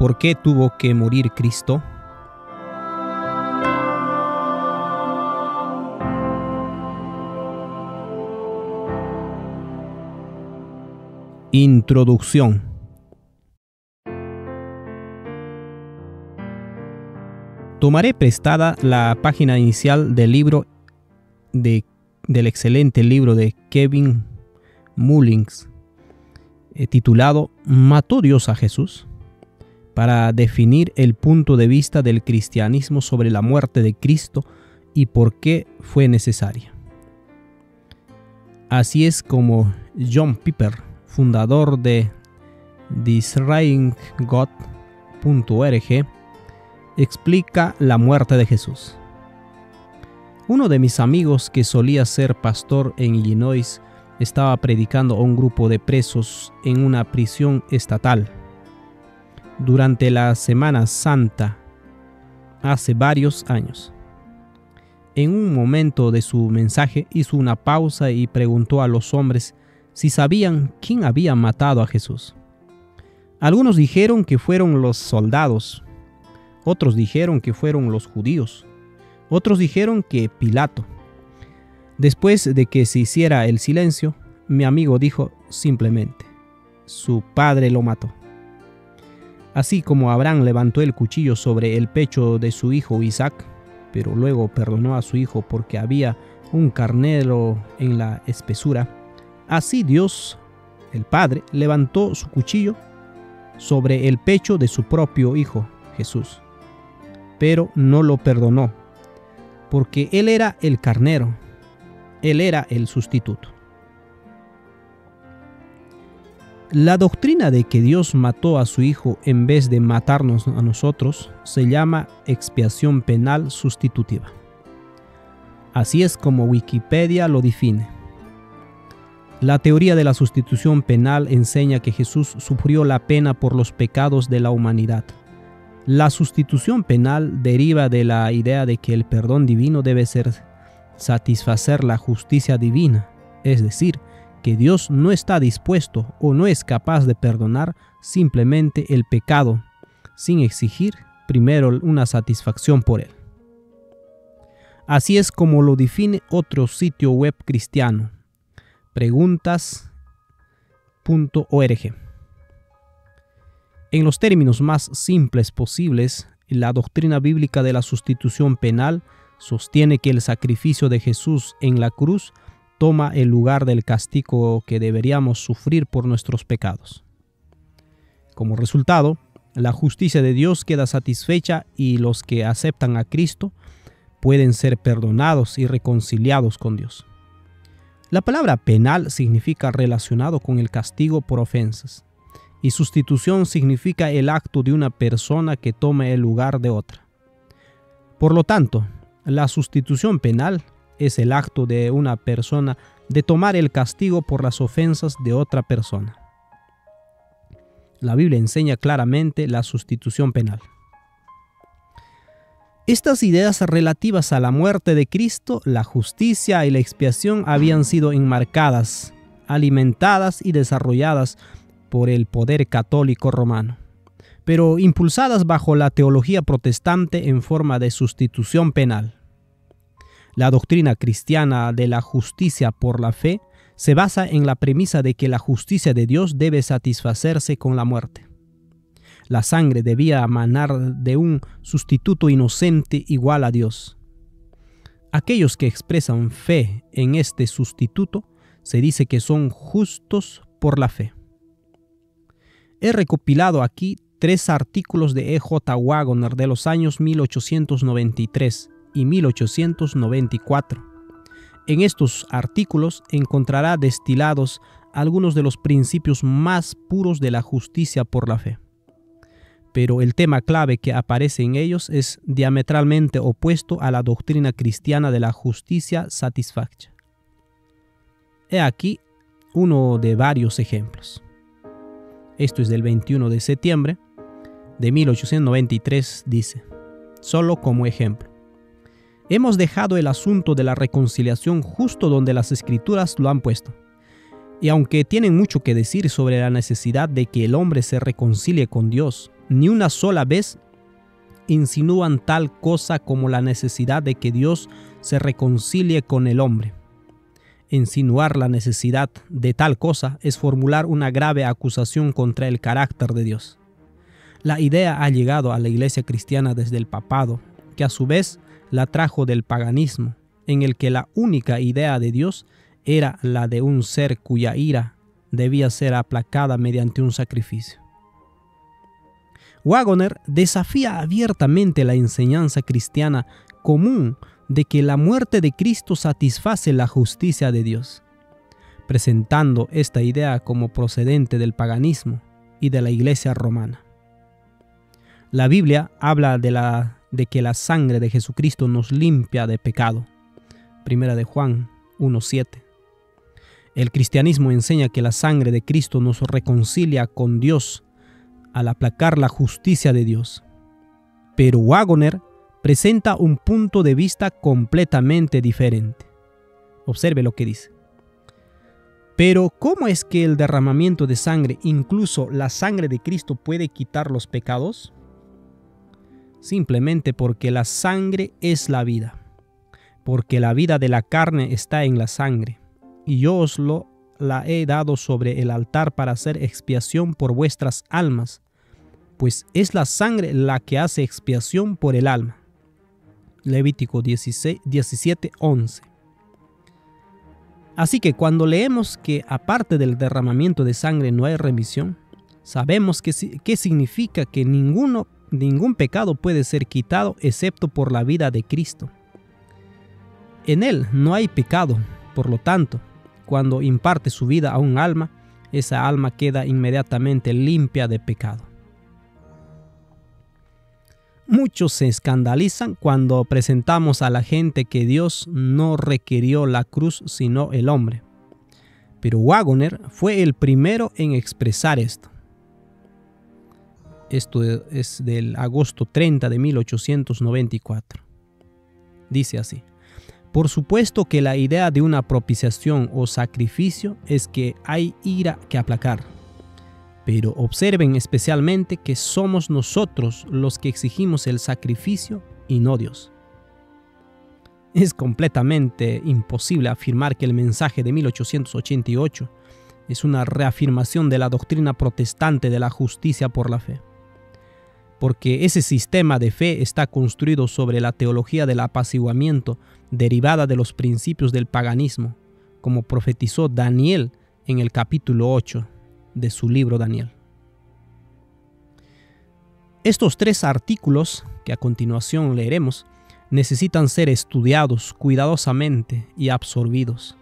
¿Por qué tuvo que morir Cristo? Introducción. Tomaré prestada la página inicial del libro del excelente libro de Kevin Mullins, titulado ¿Mató Dios a Jesús?, para definir el punto de vista del cristianismo sobre la muerte de Cristo y por qué fue necesaria. Así es como John Piper, fundador de discerninggod.org, explica la muerte de Jesús. Uno de mis amigos, que solía ser pastor en Illinois, estaba predicando a un grupo de presos en una prisión estatal durante la Semana Santa hace varios años. En un momento de su mensaje hizo una pausa y preguntó a los hombres si sabían quién había matado a Jesús. Algunos dijeron que fueron los soldados, otros dijeron que fueron los judíos, otros dijeron que Pilato. Después de que se hiciera el silencio, mi amigo dijo simplemente: su padre lo mató. Así como Abraham levantó el cuchillo sobre el pecho de su hijo Isaac, pero luego perdonó a su hijo porque había un carnero en la espesura, así Dios, el Padre, levantó su cuchillo sobre el pecho de su propio Hijo, Jesús. Pero no lo perdonó, porque Él era el carnero, Él era el sustituto. La doctrina de que Dios mató a su Hijo en vez de matarnos a nosotros se llama expiación penal sustitutiva. Así es como Wikipedia lo define. La teoría de la sustitución penal enseña que Jesús sufrió la pena por los pecados de la humanidad. La sustitución penal deriva de la idea de que el perdón divino debe satisfacer la justicia divina, es decir, que Dios no está dispuesto o no es capaz de perdonar simplemente el pecado, sin exigir primero una satisfacción por él. Así es como lo define otro sitio web cristiano, preguntas.org. En los términos más simples posibles, la doctrina bíblica de la sustitución penal sostiene que el sacrificio de Jesús en la cruz toma el lugar del castigo que deberíamos sufrir por nuestros pecados. Como resultado, la justicia de Dios queda satisfecha y los que aceptan a Cristo pueden ser perdonados y reconciliados con Dios. La palabra penal significa relacionado con el castigo por ofensas, y sustitución significa el acto de una persona que toma el lugar de otra. Por lo tanto, la sustitución penal es el acto de una persona de tomar el castigo por las ofensas de otra persona. La Biblia enseña claramente la sustitución penal. Estas ideas relativas a la muerte de Cristo, la justicia y la expiación habían sido enmarcadas, alimentadas y desarrolladas por el poder católico romano, pero impulsadas bajo la teología protestante en forma de sustitución penal. La doctrina cristiana de la justicia por la fe se basa en la premisa de que la justicia de Dios debe satisfacerse con la muerte. La sangre debía emanar de un sustituto inocente igual a Dios. Aquellos que expresan fe en este sustituto se dice que son justos por la fe. He recopilado aquí 3 artículos de E.J. Waggoner de los años 1893 y 1894. En estos artículos encontrará destilados algunos de los principios más puros de la justicia por la fe. Pero el tema clave que aparece en ellos es diametralmente opuesto a la doctrina cristiana de la justicia satisfacta. He aquí uno de varios ejemplos. Esto es del 21 de septiembre de 1893, dice, solo como ejemplo: hemos dejado el asunto de la reconciliación justo donde las Escrituras lo han puesto. Y aunque tienen mucho que decir sobre la necesidad de que el hombre se reconcilie con Dios, ni una sola vez insinúan tal cosa como la necesidad de que Dios se reconcilie con el hombre. Insinuar la necesidad de tal cosa es formular una grave acusación contra el carácter de Dios. La idea ha llegado a la iglesia cristiana desde el papado, que a su vez la trajo del paganismo, en el que la única idea de Dios era la de un ser cuya ira debía ser aplacada mediante un sacrificio. Waggoner desafía abiertamente la enseñanza cristiana común de que la muerte de Cristo satisface la justicia de Dios, presentando esta idea como procedente del paganismo y de la iglesia romana. La Biblia habla de que la sangre de Jesucristo nos limpia de pecado. Primera de Juan 1:7. El cristianismo enseña que la sangre de Cristo nos reconcilia con Dios al aplacar la justicia de Dios. Pero Waggoner presenta un punto de vista completamente diferente. Observe lo que dice. Pero ¿cómo es que el derramamiento de sangre, incluso la sangre de Cristo, puede quitar los pecados? Simplemente porque la sangre es la vida, porque la vida de la carne está en la sangre, y yo os la he dado sobre el altar para hacer expiación por vuestras almas, pues es la sangre la que hace expiación por el alma. Levítico 17:11. Así que cuando leemos que aparte del derramamiento de sangre no hay remisión, sabemos que significa que ningún pecado puede ser quitado excepto por la vida de Cristo. En Él no hay pecado, por lo tanto, cuando imparte su vida a un alma, esa alma queda inmediatamente limpia de pecado. Muchos se escandalizan cuando presentamos a la gente que Dios no requirió la cruz sino el hombre. Pero Waggoner fue el primero en expresar esto. Esto es del agosto 30 de 1894. Dice así: por supuesto que la idea de una propiciación o sacrificio es que hay ira que aplacar. Pero observen especialmente que somos nosotros los que exigimos el sacrificio y no Dios. Es completamente imposible afirmar que el mensaje de 1888 es una reafirmación de la doctrina protestante de la justicia por la fe, porque ese sistema de fe está construido sobre la teología del apaciguamiento derivada de los principios del paganismo, como profetizó Daniel en el capítulo 8 de su libro Daniel. Estos 3 artículos que a continuación leeremos necesitan ser estudiados cuidadosamente y absorbidos.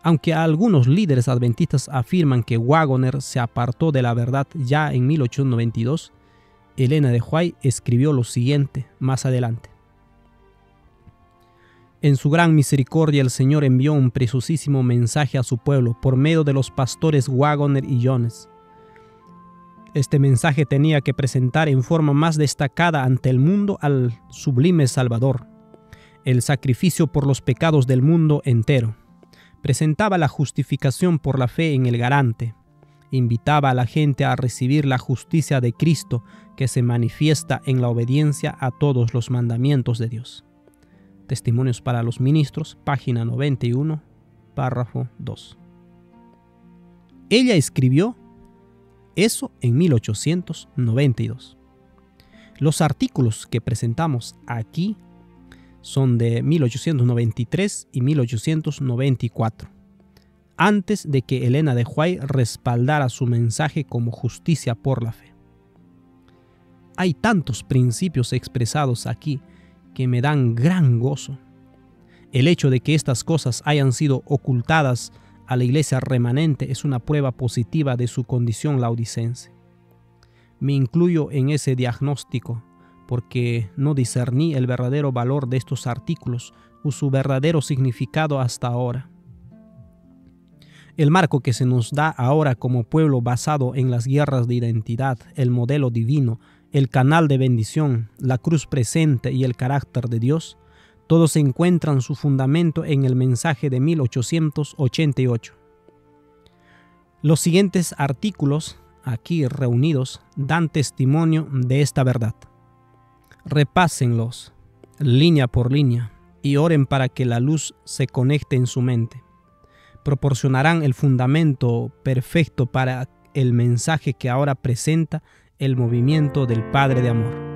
Aunque algunos líderes adventistas afirman que Waggoner se apartó de la verdad ya en 1892, Elena de White escribió lo siguiente más adelante: en su gran misericordia el Señor envió un preciosísimo mensaje a su pueblo por medio de los pastores Waggoner y Jones. Este mensaje tenía que presentar en forma más destacada ante el mundo al sublime Salvador, el sacrificio por los pecados del mundo entero. Presentaba la justificación por la fe en el garante. Invitaba a la gente a recibir la justicia de Cristo que se manifiesta en la obediencia a todos los mandamientos de Dios. Testimonios para los Ministros, página 91, párrafo 2. Ella escribió eso en 1892. Los artículos que presentamos aquí son de 1893 y 1894, antes de que Elena de White respaldara su mensaje como justicia por la fe. Hay tantos principios expresados aquí que me dan gran gozo. El hecho de que estas cosas hayan sido ocultadas a la iglesia remanente es una prueba positiva de su condición laodicense. Me incluyo en ese diagnóstico porque no discerní el verdadero valor de estos artículos o su verdadero significado hasta ahora. El marco que se nos da ahora como pueblo basado en las guerras de identidad, el modelo divino, el canal de bendición, la cruz presente y el carácter de Dios, todos encuentran su fundamento en el mensaje de 1888. Los siguientes artículos aquí reunidos dan testimonio de esta verdad. Repásenlos línea por línea y oren para que la luz se conecte en su mente. Proporcionarán el fundamento perfecto para el mensaje que ahora presenta el movimiento del Padre de Amor.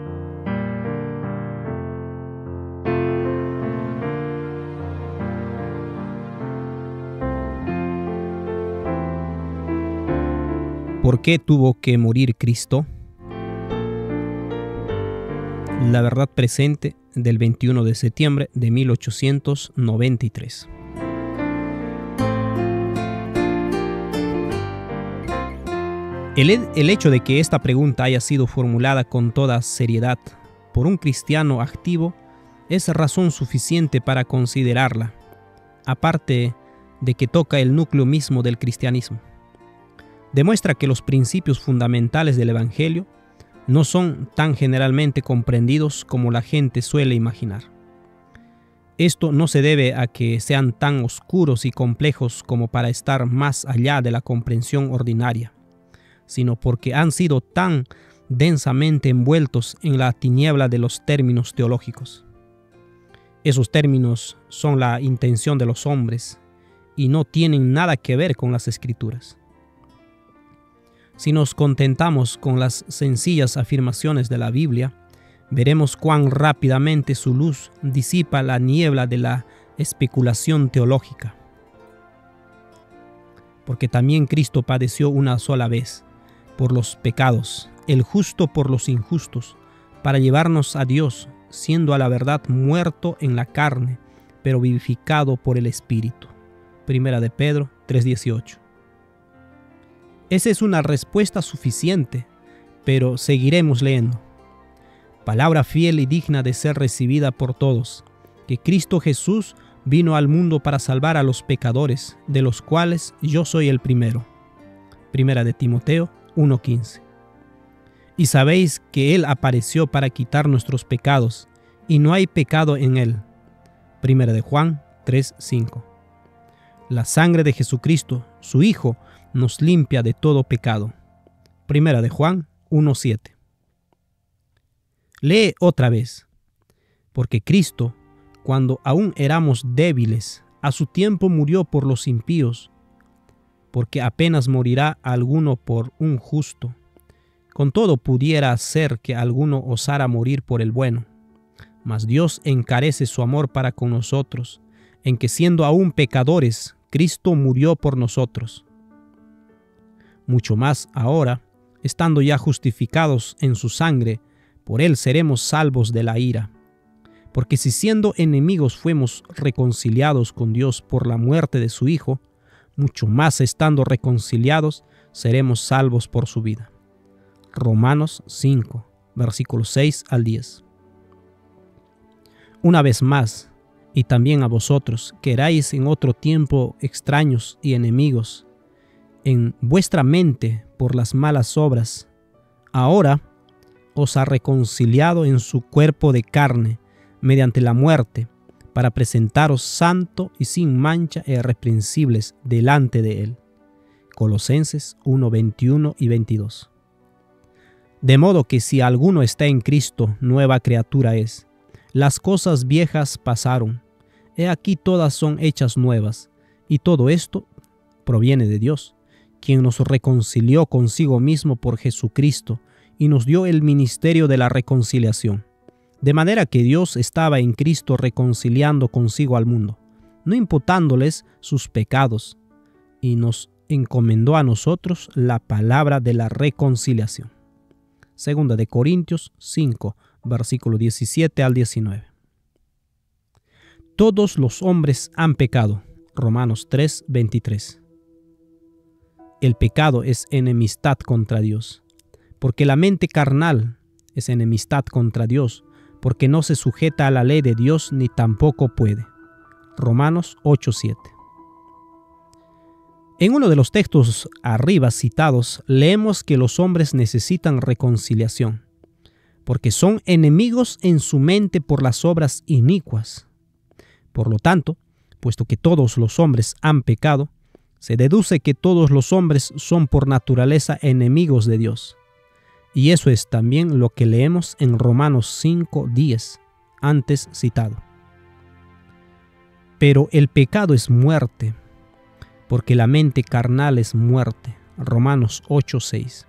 ¿Por qué tuvo que morir Cristo? La verdad presente del 21 de septiembre de 1893. El hecho de que esta pregunta haya sido formulada con toda seriedad por un cristiano activo es razón suficiente para considerarla, aparte de que toca el núcleo mismo del cristianismo. Demuestra que los principios fundamentales del Evangelio no son tan generalmente comprendidos como la gente suele imaginar. Esto no se debe a que sean tan oscuros y complejos como para estar más allá de la comprensión ordinaria, sino porque han sido tan densamente envueltos en la tiniebla de los términos teológicos. Esos términos son la intención de los hombres y no tienen nada que ver con las Escrituras. Si nos contentamos con las sencillas afirmaciones de la Biblia, veremos cuán rápidamente su luz disipa la niebla de la especulación teológica. Porque también Cristo padeció una sola vez por los pecados, el justo por los injustos, para llevarnos a Dios, siendo a la verdad muerto en la carne, pero vivificado por el Espíritu. Primera de Pedro 3:18. Esa es una respuesta suficiente, pero seguiremos leyendo. Palabra fiel y digna de ser recibida por todos, que Cristo Jesús vino al mundo para salvar a los pecadores, de los cuales yo soy el primero. Primera de Timoteo 1:15. Y sabéis que Él apareció para quitar nuestros pecados, y no hay pecado en Él. Primera de Juan 3:5. La sangre de Jesucristo, su Hijo, nos limpia de todo pecado. Primera de Juan 1:7. Lee otra vez. Porque Cristo, cuando aún éramos débiles, a su tiempo murió por los impíos, porque apenas morirá alguno por un justo. Con todo pudiera ser que alguno osara morir por el bueno. Mas Dios encarece su amor para con nosotros, en que siendo aún pecadores, Cristo murió por nosotros. Mucho más ahora, estando ya justificados en su sangre, por Él seremos salvos de la ira. Porque si siendo enemigos fuimos reconciliados con Dios por la muerte de su Hijo, mucho más estando reconciliados, seremos salvos por su vida. Romanos 5, versículos 6 al 10. Una vez más, y también a vosotros, que erais en otro tiempo extraños y enemigos, en vuestra mente por las malas obras, ahora os ha reconciliado en su cuerpo de carne, mediante la muerte, para presentaros santo y sin mancha e irreprensibles delante de Él. Colosenses 1, 21 y 22. De modo que si alguno está en Cristo, nueva criatura es. Las cosas viejas pasaron, he aquí todas son hechas nuevas, y todo esto proviene de Dios, quien nos reconcilió consigo mismo por Jesucristo y nos dio el ministerio de la reconciliación. De manera que Dios estaba en Cristo reconciliando consigo al mundo, no imputándoles sus pecados, y nos encomendó a nosotros la palabra de la reconciliación. Segunda de Corintios 5, versículo 17 al 19. Todos los hombres han pecado. Romanos 3, 23. El pecado es enemistad contra Dios, porque la mente carnal es enemistad contra Dios, porque no se sujeta a la ley de Dios ni tampoco puede. Romanos 8:7. En uno de los textos arriba citados, leemos que los hombres necesitan reconciliación, porque son enemigos en su mente por las obras inicuas. Por lo tanto, puesto que todos los hombres han pecado, Se deduce que todos los hombres son por naturaleza enemigos de Dios. Y eso es también lo que leemos en Romanos 5:10, antes citado. Pero el pecado es muerte, porque la mente carnal es muerte. Romanos 8:6.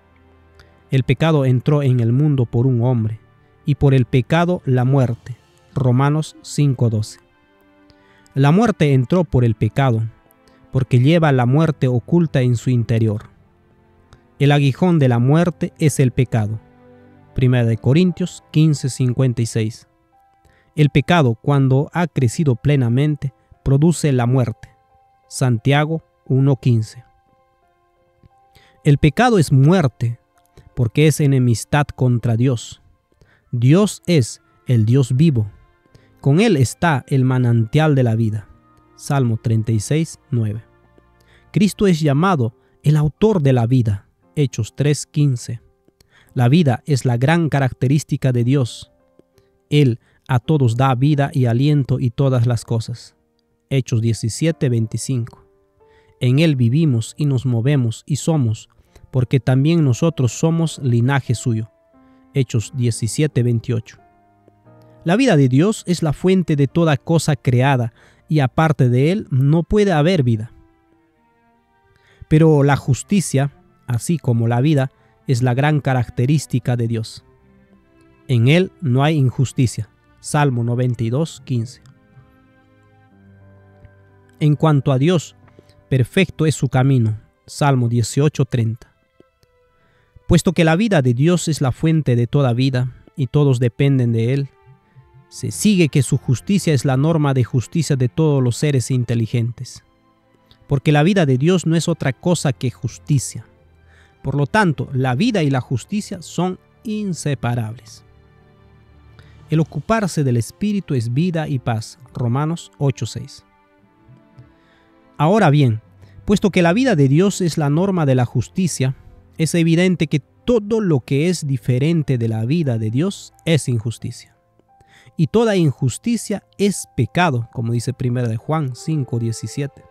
El pecado entró en el mundo por un hombre, y por el pecado la muerte. Romanos 5:12. La muerte entró por el pecado, porque lleva la muerte oculta en su interior. El aguijón de la muerte es el pecado. 1 Corintios 15:56. El pecado, cuando ha crecido plenamente, produce la muerte. Santiago 1:15. El pecado es muerte, porque es enemistad contra Dios. Dios es el Dios vivo. Con Él está el manantial de la vida. Salmo 36:9. Cristo es llamado el autor de la vida. Hechos 3:15. La vida es la gran característica de Dios. Él a todos da vida y aliento y todas las cosas. Hechos 17:25. En Él vivimos y nos movemos y somos, porque también nosotros somos linaje suyo. Hechos 17:28. La vida de Dios es la fuente de toda cosa creada, y aparte de Él no puede haber vida. Pero la justicia, así como la vida, es la gran característica de Dios. En Él no hay injusticia. Salmo 92:15. En cuanto a Dios, perfecto es su camino. Salmo 18:30. Puesto que la vida de Dios es la fuente de toda vida, y todos dependen de Él, se sigue que su justicia es la norma de justicia de todos los seres inteligentes. Porque la vida de Dios no es otra cosa que justicia. Por lo tanto, la vida y la justicia son inseparables. El ocuparse del Espíritu es vida y paz. Romanos 8:6. Ahora bien, puesto que la vida de Dios es la norma de la justicia, es evidente que todo lo que es diferente de la vida de Dios es injusticia. Y toda injusticia es pecado, como dice 1 Juan 5:17.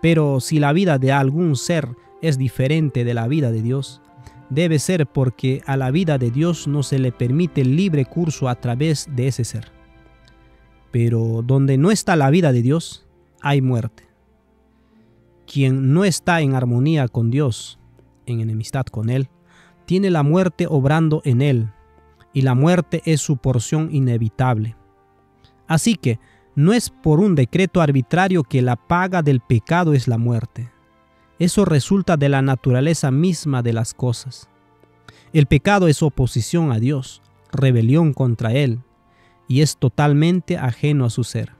Pero si la vida de algún ser es diferente de la vida de Dios, debe ser porque a la vida de Dios no se le permite libre curso a través de ese ser. Pero donde no está la vida de Dios, hay muerte. Quien no está en armonía con Dios, en enemistad con Él, tiene la muerte obrando en él, y la muerte es su porción inevitable. Así que no es por un decreto arbitrario que la paga del pecado es la muerte. Eso resulta de la naturaleza misma de las cosas. El pecado es oposición a Dios, rebelión contra Él, y es totalmente ajeno a su ser.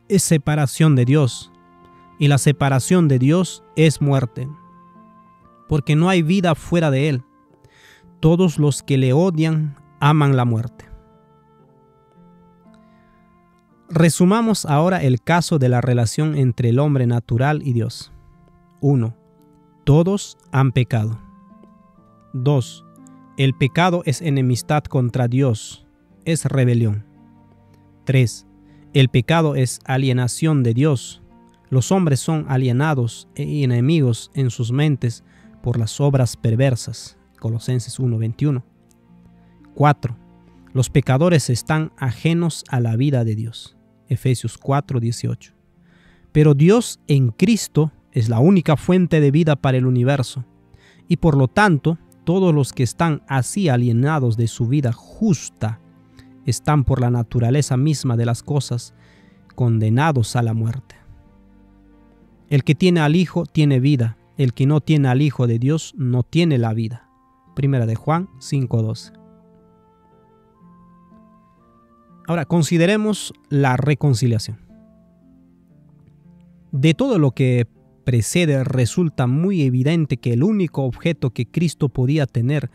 Es separación de Dios, y la separación de Dios es muerte, porque no hay vida fuera de Él. Todos los que le odian aman la muerte. Resumamos ahora el caso de la relación entre el hombre natural y Dios. 1. Todos han pecado. 2. El pecado es enemistad contra Dios, es rebelión. 3. El pecado es alienación de Dios. Los hombres son alienados e enemigos en sus mentes por las obras perversas. Colosenses 1:21. 4. Los pecadores están ajenos a la vida de Dios. Efesios 4:18. Pero Dios en Cristo es la única fuente de vida para el universo, y por lo tanto, todos los que están así alienados de su vida justa están por la naturaleza misma de las cosas condenados a la muerte. El que tiene al Hijo tiene vida, el que no tiene al Hijo de Dios no tiene la vida. 1 Juan 5:12. Ahora consideremos la reconciliación. De todo lo que precede resulta muy evidente que el único objeto que Cristo podía tener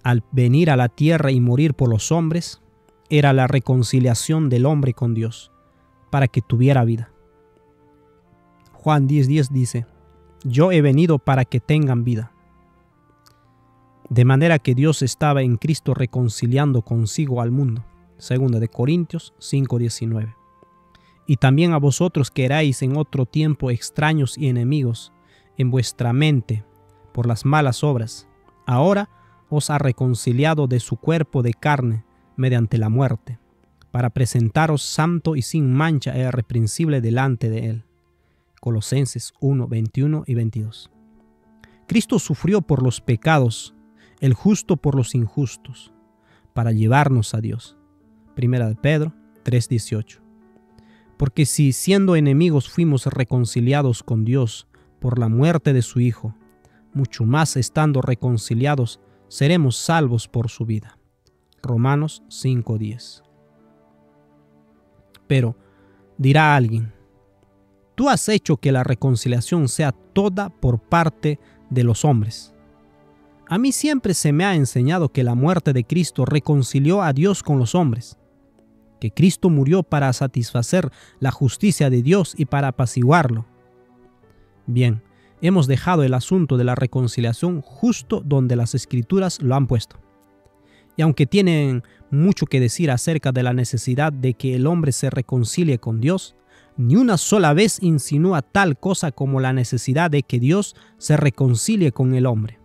al venir a la tierra y morir por los hombres era la reconciliación del hombre con Dios, para que tuviera vida. Juan 10:10 dice: Yo he venido para que tengan vida. De manera que Dios estaba en Cristo reconciliando consigo al mundo. 2 Corintios 5:19. Y también a vosotros que erais en otro tiempo extraños y enemigos en vuestra mente por las malas obras, ahora os ha reconciliado de su cuerpo de carne mediante la muerte, para presentaros santo y sin mancha e irreprensible delante de él. Colosenses 1, 21 y 22. Cristo sufrió por los pecados, el justo por los injustos, para llevarnos a Dios. Primera de Pedro 3, 18. Porque si siendo enemigos fuimos reconciliados con Dios por la muerte de su Hijo, mucho más estando reconciliados seremos salvos por su vida. Romanos 5:10. Pero dirá alguien, tú has hecho que la reconciliación sea toda por parte de los hombres. A mí siempre se me ha enseñado que la muerte de Cristo reconcilió a Dios con los hombres, que Cristo murió para satisfacer la justicia de Dios y para apaciguarlo. Bien, hemos dejado el asunto de la reconciliación justo donde las Escrituras lo han puesto. Y aunque tienen mucho que decir acerca de la necesidad de que el hombre se reconcilie con Dios, ni una sola vez insinúa tal cosa como la necesidad de que Dios se reconcilie con el hombre.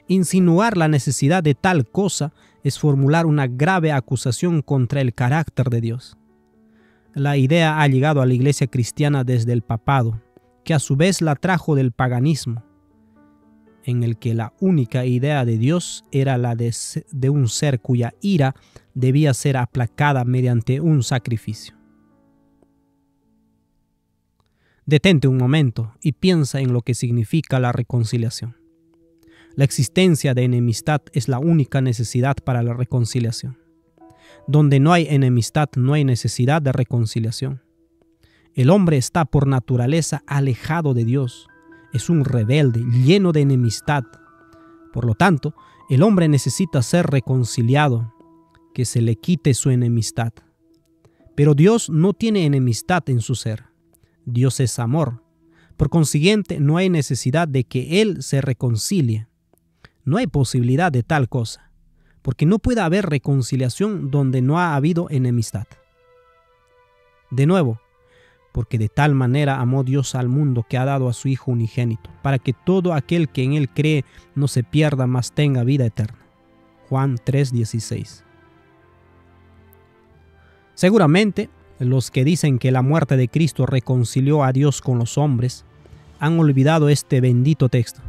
Insinuar la necesidad de tal cosa es formular una grave acusación contra el carácter de Dios. La idea ha llegado a la iglesia cristiana desde el papado, que a su vez la trajo del paganismo, en el que la única idea de Dios era la de un ser cuya ira debía ser aplacada mediante un sacrificio. Detente un momento y piensa en lo que significa la reconciliación. La existencia de enemistad es la única necesidad para la reconciliación. Donde no hay enemistad, no hay necesidad de reconciliación. El hombre está por naturaleza alejado de Dios. Es un rebelde, lleno de enemistad. Por lo tanto, el hombre necesita ser reconciliado, que se le quite su enemistad. Pero Dios no tiene enemistad en su ser. Dios es amor. Por consiguiente, no hay necesidad de que Él se reconcilie. No hay posibilidad de tal cosa, porque no puede haber reconciliación donde no ha habido enemistad. De nuevo, porque de tal manera amó Dios al mundo que ha dado a su Hijo unigénito, para que todo aquel que en Él cree no se pierda, mas tenga vida eterna. Juan 3:16. Seguramente, los que dicen que la muerte de Cristo reconcilió a Dios con los hombres, han olvidado este bendito texto.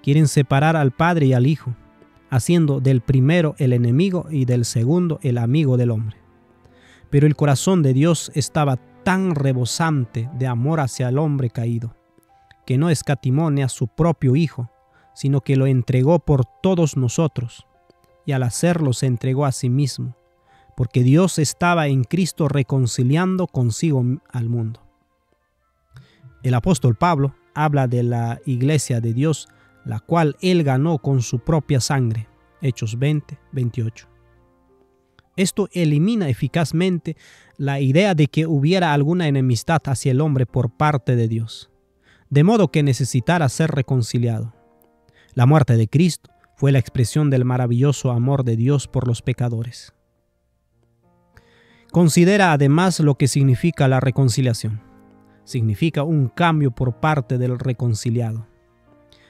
Quieren separar al Padre y al Hijo, haciendo del primero el enemigo y del segundo el amigo del hombre. Pero el corazón de Dios estaba tan rebosante de amor hacia el hombre caído, que no escatimó ni a su propio Hijo, sino que lo entregó por todos nosotros, y al hacerlo se entregó a sí mismo, porque Dios estaba en Cristo reconciliando consigo al mundo. El apóstol Pablo habla de la iglesia de Dios, la cual él ganó con su propia sangre. Hechos 20, 28. Esto elimina eficazmente la idea de que hubiera alguna enemistad hacia el hombre por parte de Dios, de modo que necesitara ser reconciliado. La muerte de Cristo fue la expresión del maravilloso amor de Dios por los pecadores. Considera además lo que significa la reconciliación. Significa un cambio por parte del reconciliado.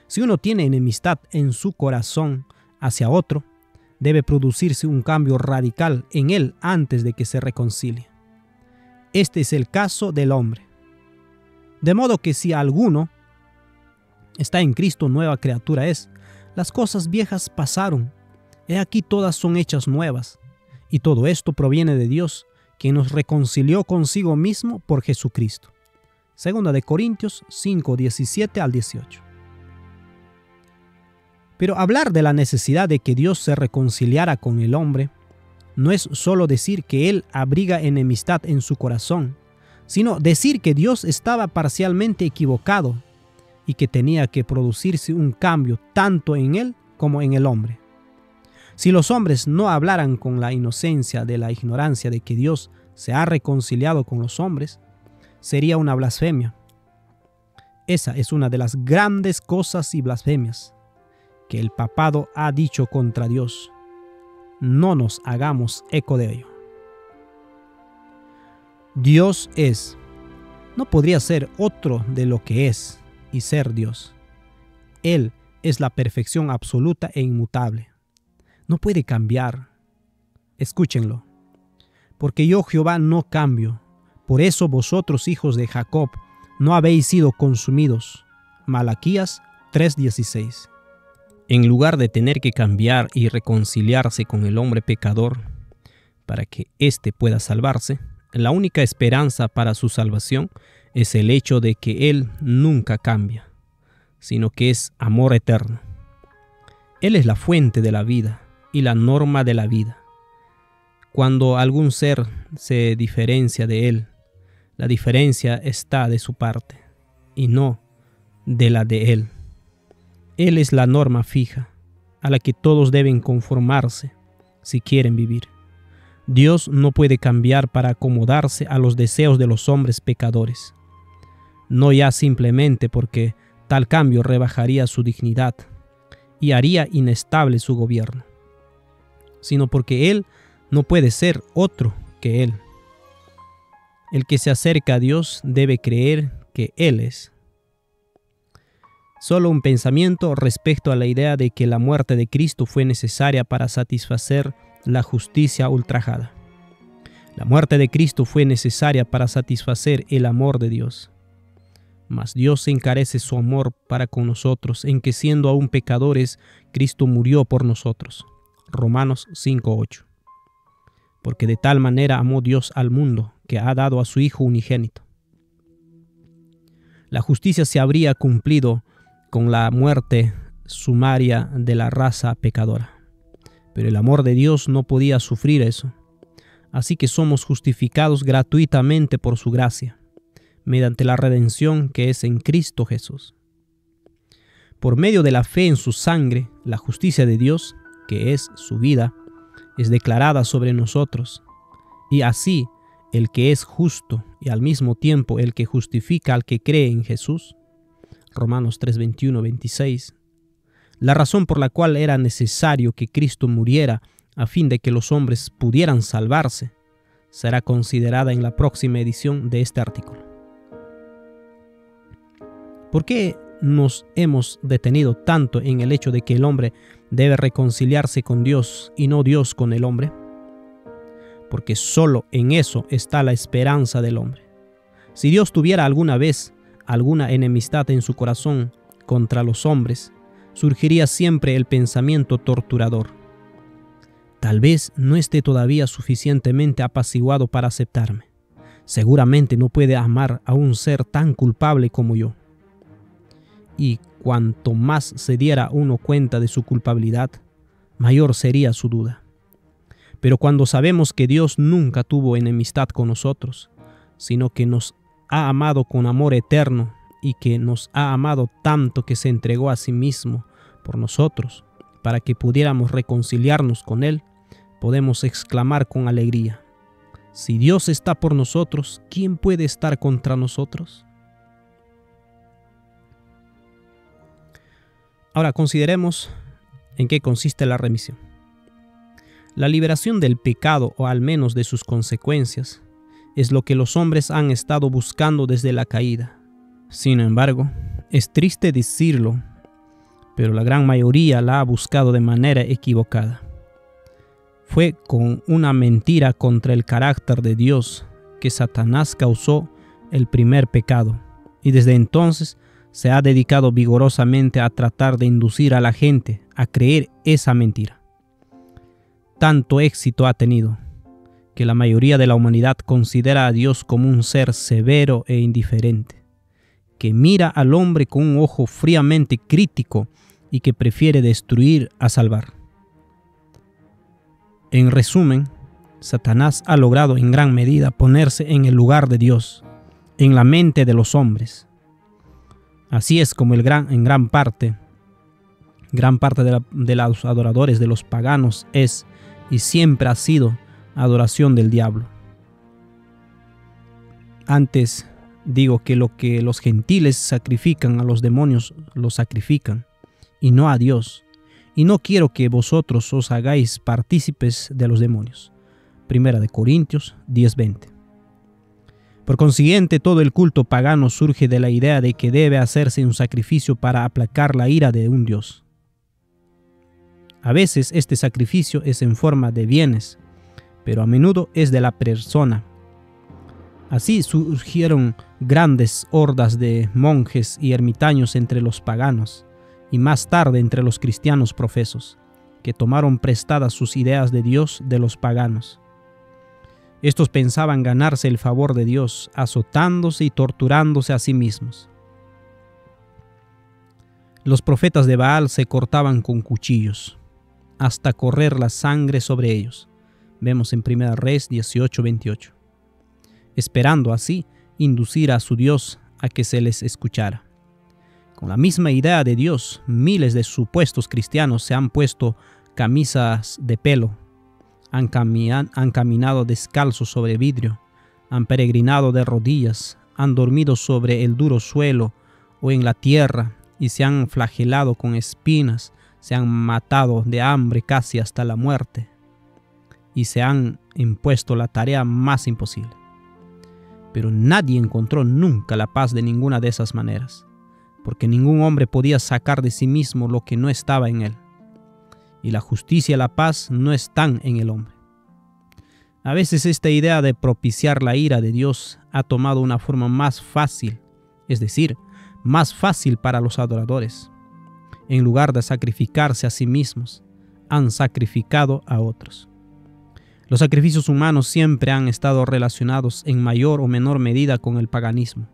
Si uno tiene enemistad en su corazón hacia otro, debe producirse un cambio radical en él antes de que se reconcilie. Este es el caso del hombre. De modo que si alguno está en Cristo, nueva criatura es. Las cosas viejas pasaron, he aquí todas son hechas nuevas. Y todo esto proviene de Dios, que nos reconcilió consigo mismo por Jesucristo. Segunda de Corintios 5, 17 al 18. Pero hablar de la necesidad de que Dios se reconciliara con el hombre no es solo decir que Él abriga enemistad en su corazón, sino decir que Dios estaba parcialmente equivocado y que tenía que producirse un cambio tanto en Él como en el hombre. Si los hombres no hablaran con la inocencia de la ignorancia de que Dios se ha reconciliado con los hombres, sería una blasfemia. Esa es una de las grandes cosas y blasfemias que el papado ha dicho contra Dios. No nos hagamos eco de ello. Dios es. No podría ser otro de lo que es y ser Dios. Él es la perfección absoluta e inmutable. No puede cambiar. Escúchenlo. Porque yo, Jehová, no cambio. Por eso vosotros, hijos de Jacob, no habéis sido consumidos. Malaquías 3:16. En lugar de tener que cambiar y reconciliarse con el hombre pecador para que éste pueda salvarse, la única esperanza para su salvación es el hecho de que Él nunca cambia, sino que es amor eterno. Él es la fuente de la vida y la norma de la vida. Cuando algún ser se diferencia de Él, la diferencia está de su parte y no de la de Él. Él es la norma fija a la que todos deben conformarse si quieren vivir. Dios no puede cambiar para acomodarse a los deseos de los hombres pecadores. No ya simplemente porque tal cambio rebajaría su dignidad y haría inestable su gobierno, sino porque Él no puede ser otro que Él. El que se acerca a Dios debe creer que Él es. Solo un pensamiento respecto a la idea de que la muerte de Cristo fue necesaria para satisfacer la justicia ultrajada. La muerte de Cristo fue necesaria para satisfacer el amor de Dios. Mas Dios encarece su amor para con nosotros en que siendo aún pecadores, Cristo murió por nosotros. Romanos 5:8. Porque de tal manera amó Dios al mundo, que ha dado a su Hijo unigénito. La justicia se habría cumplido con la muerte sumaria de la raza pecadora. Pero el amor de Dios no podía sufrir eso. Así que somos justificados gratuitamente por su gracia, mediante la redención que es en Cristo Jesús. Por medio de la fe en su sangre, la justicia de Dios, que es su vida, es declarada sobre nosotros. Y así, el que es justo y al mismo tiempo el que justifica al que cree en Jesús, Romanos 3:21-26, la razón por la cual era necesario que Cristo muriera a fin de que los hombres pudieran salvarse, será considerada en la próxima edición de este artículo. ¿Por qué nos hemos detenido tanto en el hecho de que el hombre debe reconciliarse con Dios y no Dios con el hombre? Porque solo en eso está la esperanza del hombre. Si Dios tuviera alguna vez alguna enemistad en su corazón contra los hombres, surgiría siempre el pensamiento torturador: tal vez no esté todavía suficientemente apaciguado para aceptarme. Seguramente no puede amar a un ser tan culpable como yo. Y cuanto más se diera uno cuenta de su culpabilidad, mayor sería su duda. Pero cuando sabemos que Dios nunca tuvo enemistad con nosotros, sino que nos ha amado con amor eterno y que nos ha amado tanto que se entregó a sí mismo por nosotros, para que pudiéramos reconciliarnos con Él, podemos exclamar con alegría: si Dios está por nosotros, ¿quién puede estar contra nosotros? Ahora consideremos en qué consiste la remisión. La liberación del pecado, o al menos de sus consecuencias, es lo que los hombres han estado buscando desde la caída. Sin embargo, es triste decirlo, pero la gran mayoría la ha buscado de manera equivocada. Fue con una mentira contra el carácter de Dios que Satanás causó el primer pecado, y desde entonces se ha dedicado vigorosamente a tratar de inducir a la gente a creer esa mentira. Tanto éxito ha tenido que la mayoría de la humanidad considera a Dios como un ser severo e indiferente, que mira al hombre con un ojo fríamente crítico y que prefiere destruir a salvar. En resumen, Satanás ha logrado en gran medida ponerse en el lugar de Dios, en la mente de los hombres. Así es como en gran parte de los adoradores de los paganos es y siempre ha sido adoración del diablo. Antes digo que lo que los gentiles sacrifican a los demonios lo sacrifican y no a Dios. Y no quiero que vosotros os hagáis partícipes de los demonios. Primera de Corintios 10:20. Por consiguiente, todo el culto pagano surge de la idea de que debe hacerse un sacrificio para aplacar la ira de un dios. A veces este sacrificio es en forma de bienes, pero a menudo es de la persona. Así surgieron grandes hordas de monjes y ermitaños entre los paganos, y más tarde entre los cristianos profesos, que tomaron prestadas sus ideas de Dios de los paganos. Estos pensaban ganarse el favor de Dios, azotándose y torturándose a sí mismos. Los profetas de Baal se cortaban con cuchillos, hasta correr la sangre sobre ellos. Vemos en 1 Reyes 18:28. Esperando así inducir a su Dios a que se les escuchara. Con la misma idea de Dios, miles de supuestos cristianos se han puesto camisas de pelo, han caminado descalzos sobre vidrio, han peregrinado de rodillas, han dormido sobre el duro suelo o en la tierra y se han flagelado con espinas, se han matado de hambre casi hasta la muerte y se han impuesto la tarea más imposible. Pero nadie encontró nunca la paz de ninguna de esas maneras, porque ningún hombre podía sacar de sí mismo lo que no estaba en él. Y la justicia y la paz no están en el hombre. A veces esta idea de propiciar la ira de Dios ha tomado una forma más fácil, es decir, más fácil para los adoradores. En lugar de sacrificarse a sí mismos, han sacrificado a otros. Los sacrificios humanos siempre han estado relacionados en mayor o menor medida con el paganismo.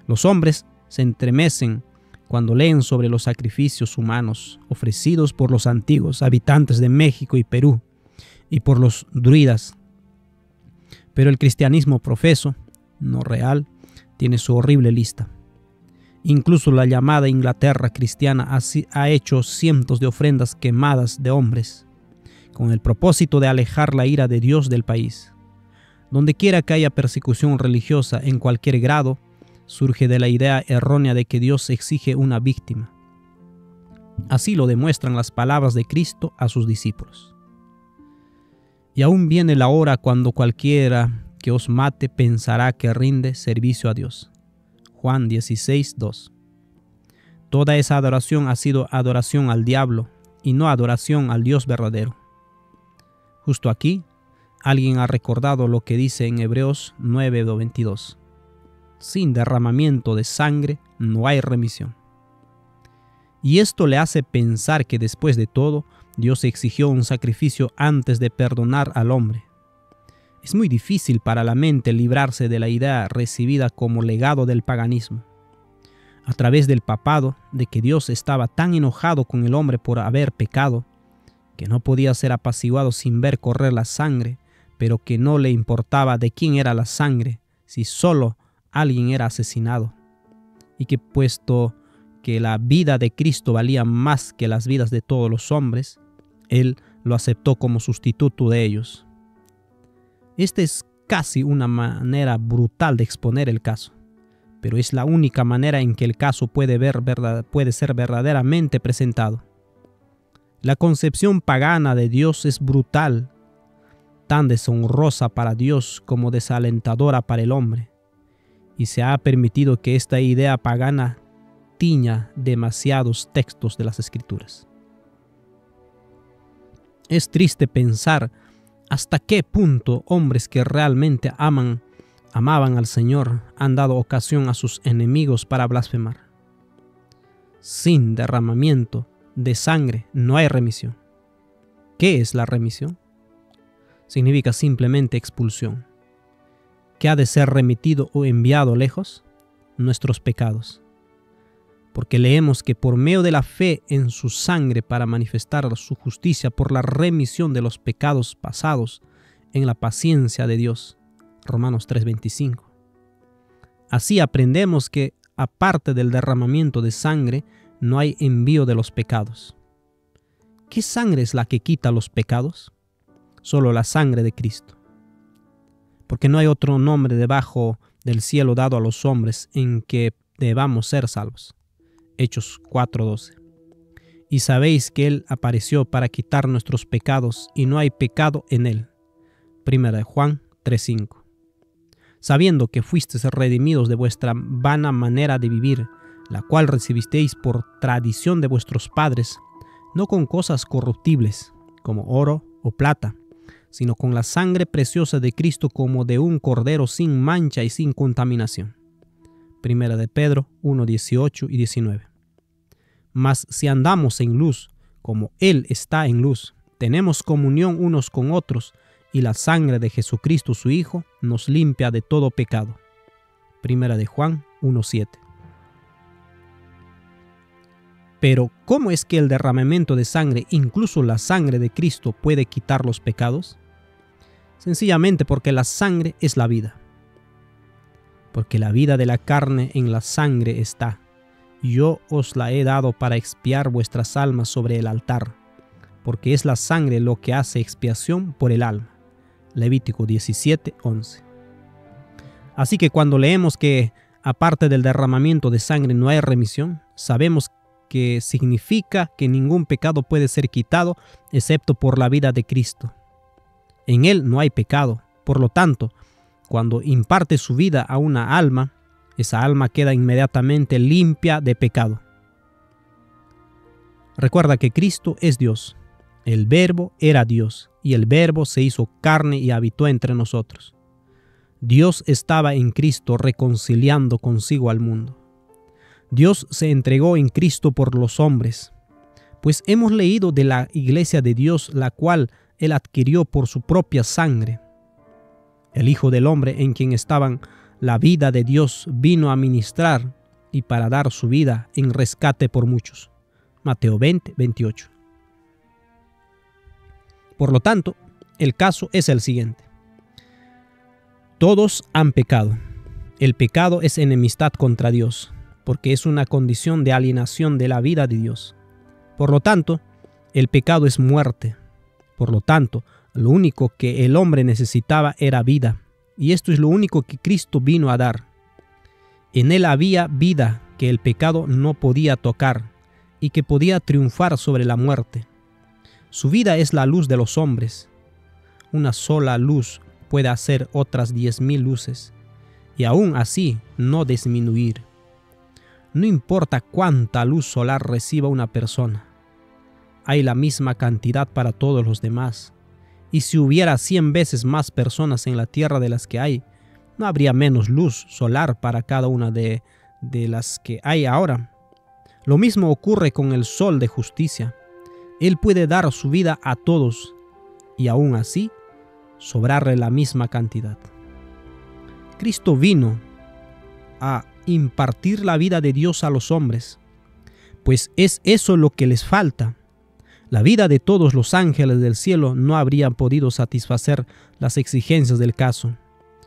Los hombres se entremecen cuando leen sobre los sacrificios humanos ofrecidos por los antiguos habitantes de México y Perú y por los druidas. Pero el cristianismo profeso, no real, tiene su horrible lista. Incluso la llamada Inglaterra cristiana ha hecho cientos de ofrendas quemadas de hombres, con el propósito de alejar la ira de Dios del país. Donde quiera que haya persecución religiosa en cualquier grado, surge de la idea errónea de que Dios exige una víctima. Así lo demuestran las palabras de Cristo a sus discípulos. Y aún viene la hora cuando cualquiera que os mate pensará que rinde servicio a Dios. Juan 16:2. Toda esa adoración ha sido adoración al diablo y no adoración al Dios verdadero. Justo aquí, alguien ha recordado lo que dice en Hebreos 9:22. Sin derramamiento de sangre no hay remisión. Y esto le hace pensar que después de todo, Dios exigió un sacrificio antes de perdonar al hombre. Es muy difícil para la mente librarse de la idea recibida como legado del paganismo, a través del papado, de que Dios estaba tan enojado con el hombre por haber pecado, que no podía ser apaciguado sin ver correr la sangre, pero que no le importaba de quién era la sangre, si solo alguien era asesinado, y que puesto que la vida de Cristo valía más que las vidas de todos los hombres, Él lo aceptó como sustituto de ellos. Esta es casi una manera brutal de exponer el caso, pero es la única manera en que el caso puede ser verdaderamente presentado. La concepción pagana de Dios es brutal, tan deshonrosa para Dios como desalentadora para el hombre. Y se ha permitido que esta idea pagana tiña demasiados textos de las Escrituras. Es triste pensar hasta qué punto hombres que realmente amaban al Señor han dado ocasión a sus enemigos para blasfemar. Sin derramamiento de sangre no hay remisión. ¿Qué es la remisión? Significa simplemente expulsión. ¿Qué ha de ser remitido o enviado lejos? Nuestros pecados. Porque leemos que por medio de la fe en su sangre para manifestar su justicia por la remisión de los pecados pasados en la paciencia de Dios. Romanos 3:25. Así aprendemos que aparte del derramamiento de sangre no hay envío de los pecados. ¿Qué sangre es la que quita los pecados? Solo la sangre de Cristo. Porque no hay otro nombre debajo del cielo dado a los hombres en que debamos ser salvos. Hechos 4:12. Y sabéis que Él apareció para quitar nuestros pecados y no hay pecado en Él. 1 Juan 3:5. sabiendo que fuisteis redimidos de vuestra vana manera de vivir, la cual recibisteis por tradición de vuestros padres, no con cosas corruptibles, como oro o plata, sino con la sangre preciosa de Cristo, como de un cordero sin mancha y sin contaminación. Primera de Pedro 1, 18 y 19. Mas si andamos en luz, como Él está en luz, tenemos comunión unos con otros, y la sangre de Jesucristo su Hijo nos limpia de todo pecado. Primera de Juan 1:7. Pero, ¿cómo es que el derramamiento de sangre, incluso la sangre de Cristo, puede quitar los pecados? Sencillamente porque la sangre es la vida. Porque la vida de la carne en la sangre está. Yo os la he dado para expiar vuestras almas sobre el altar, porque es la sangre lo que hace expiación por el alma. Levítico 17:11. Así que cuando leemos que aparte del derramamiento de sangre no hay remisión, sabemos que significa que ningún pecado puede ser quitado excepto por la vida de Cristo. En Él no hay pecado. Por lo tanto, cuando imparte su vida a una alma, esa alma queda inmediatamente limpia de pecado. Recuerda que Cristo es Dios. El Verbo era Dios, y el Verbo se hizo carne y habitó entre nosotros. Dios estaba en Cristo reconciliando consigo al mundo. Dios se entregó en Cristo por los hombres, pues hemos leído de la iglesia de Dios, la cual Él adquirió por su propia sangre. El Hijo del Hombre, en quien estaban la vida de Dios, vino a ministrar y para dar su vida en rescate por muchos. Mateo 20:28. Por lo tanto, el caso es el siguiente. Todos han pecado. El pecado es enemistad contra Dios, porque es una condición de alienación de la vida de Dios. Por lo tanto, el pecado es muerte. Por lo tanto, lo único que el hombre necesitaba era vida, y esto es lo único que Cristo vino a dar. En Él había vida que el pecado no podía tocar y que podía triunfar sobre la muerte. Su vida es la luz de los hombres. Una sola luz puede hacer otras 10,000 luces, y aún así no disminuir. No importa cuánta luz solar reciba una persona, hay la misma cantidad para todos los demás. Y si hubiera 100 veces más personas en la tierra de las que hay, no habría menos luz solar para cada una de las que hay ahora. Lo mismo ocurre con el sol de justicia. Él puede dar su vida a todos, y aún así sobrarle la misma cantidad. Cristo vino a impartir la vida de Dios a los hombres, pues es eso lo que les falta. La vida de todos los ángeles del cielo no habrían podido satisfacer las exigencias del caso,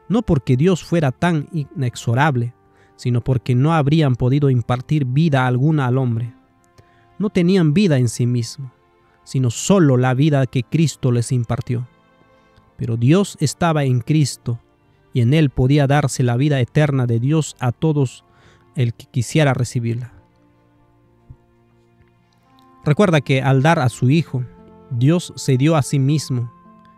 no porque Dios fuera tan inexorable, sino porque no habrían podido impartir vida alguna al hombre. No tenían vida en sí mismo, sino solo la vida que Cristo les impartió. Pero Dios estaba en Cristo, y en Él podía darse la vida eterna de Dios a todos el que quisiera recibirla. Recuerda que al dar a su Hijo, Dios se dio a sí mismo,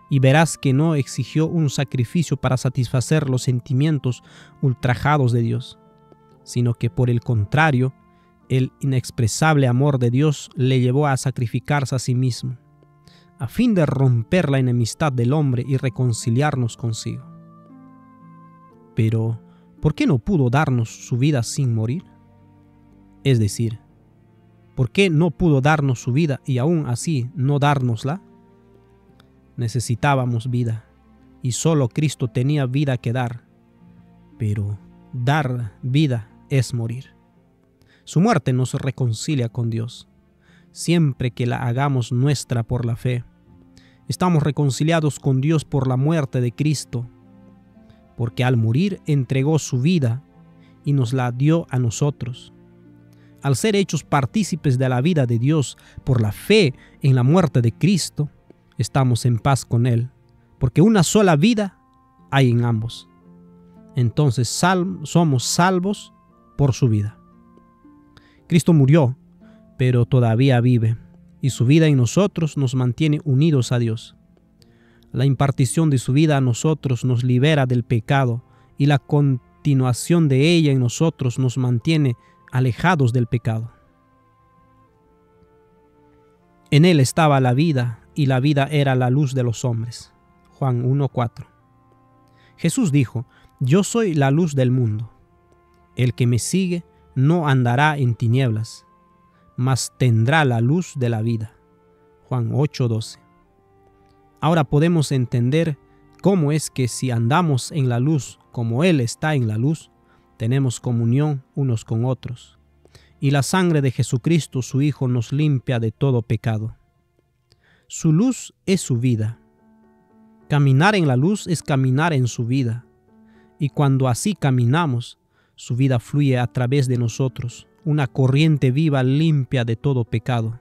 y verás que no exigió un sacrificio para satisfacer los sentimientos ultrajados de Dios, sino que por el contrario, el inexpresable amor de Dios le llevó a sacrificarse a sí mismo, a fin de romper la enemistad del hombre y reconciliarnos consigo. Pero, ¿por qué no pudo darnos su vida sin morir? Es decir, ¿por qué no pudo darnos su vida y aún así no dárnosla? Necesitábamos vida, y solo Cristo tenía vida que dar. Pero dar vida es morir. Su muerte nos reconcilia con Dios. Siempre que la hagamos nuestra por la fe, estamos reconciliados con Dios por la muerte de Cristo, porque al morir entregó su vida y nos la dio a nosotros. Al ser hechos partícipes de la vida de Dios por la fe en la muerte de Cristo, estamos en paz con Él, porque una sola vida hay en ambos. Entonces somos salvos por su vida. Cristo murió, pero todavía vive, y su vida en nosotros nos mantiene unidos a Dios. La impartición de su vida a nosotros nos libera del pecado y la continuación de ella en nosotros nos mantiene alejados del pecado. En él estaba la vida, y la vida era la luz de los hombres. Juan 1:4. Jesús dijo: yo soy la luz del mundo. El que me sigue no andará en tinieblas, mas tendrá la luz de la vida. Juan 8:12. Ahora podemos entender cómo es que si andamos en la luz como Él está en la luz, tenemos comunión unos con otros. Y la sangre de Jesucristo, su Hijo, nos limpia de todo pecado. Su luz es su vida. Caminar en la luz es caminar en su vida. Y cuando así caminamos, su vida fluye a través de nosotros, una corriente viva limpia de todo pecado.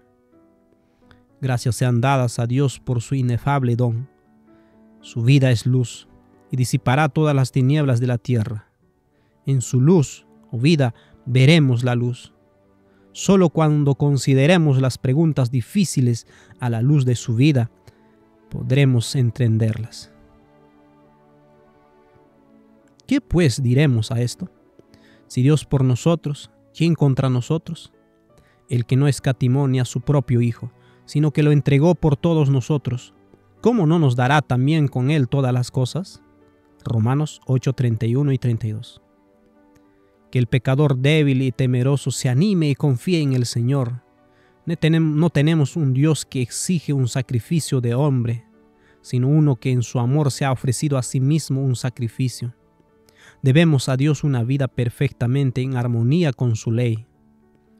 Gracias sean dadas a Dios por su inefable don. Su vida es luz y disipará todas las tinieblas de la tierra. En su luz o vida veremos la luz. Solo cuando consideremos las preguntas difíciles a la luz de su vida, podremos entenderlas. ¿Qué pues diremos a esto? Si Dios por nosotros, ¿quién contra nosotros? El que no escatimó ni a su propio Hijo, sino que lo entregó por todos nosotros, ¿cómo no nos dará también con Él todas las cosas? Romanos 8:31 y 32. Que el pecador débil y temeroso se anime y confíe en el Señor. No tenemos un Dios que exige un sacrificio de hombre, sino uno que en su amor se ha ofrecido a sí mismo un sacrificio. Debemos a Dios una vida perfectamente en armonía con su ley.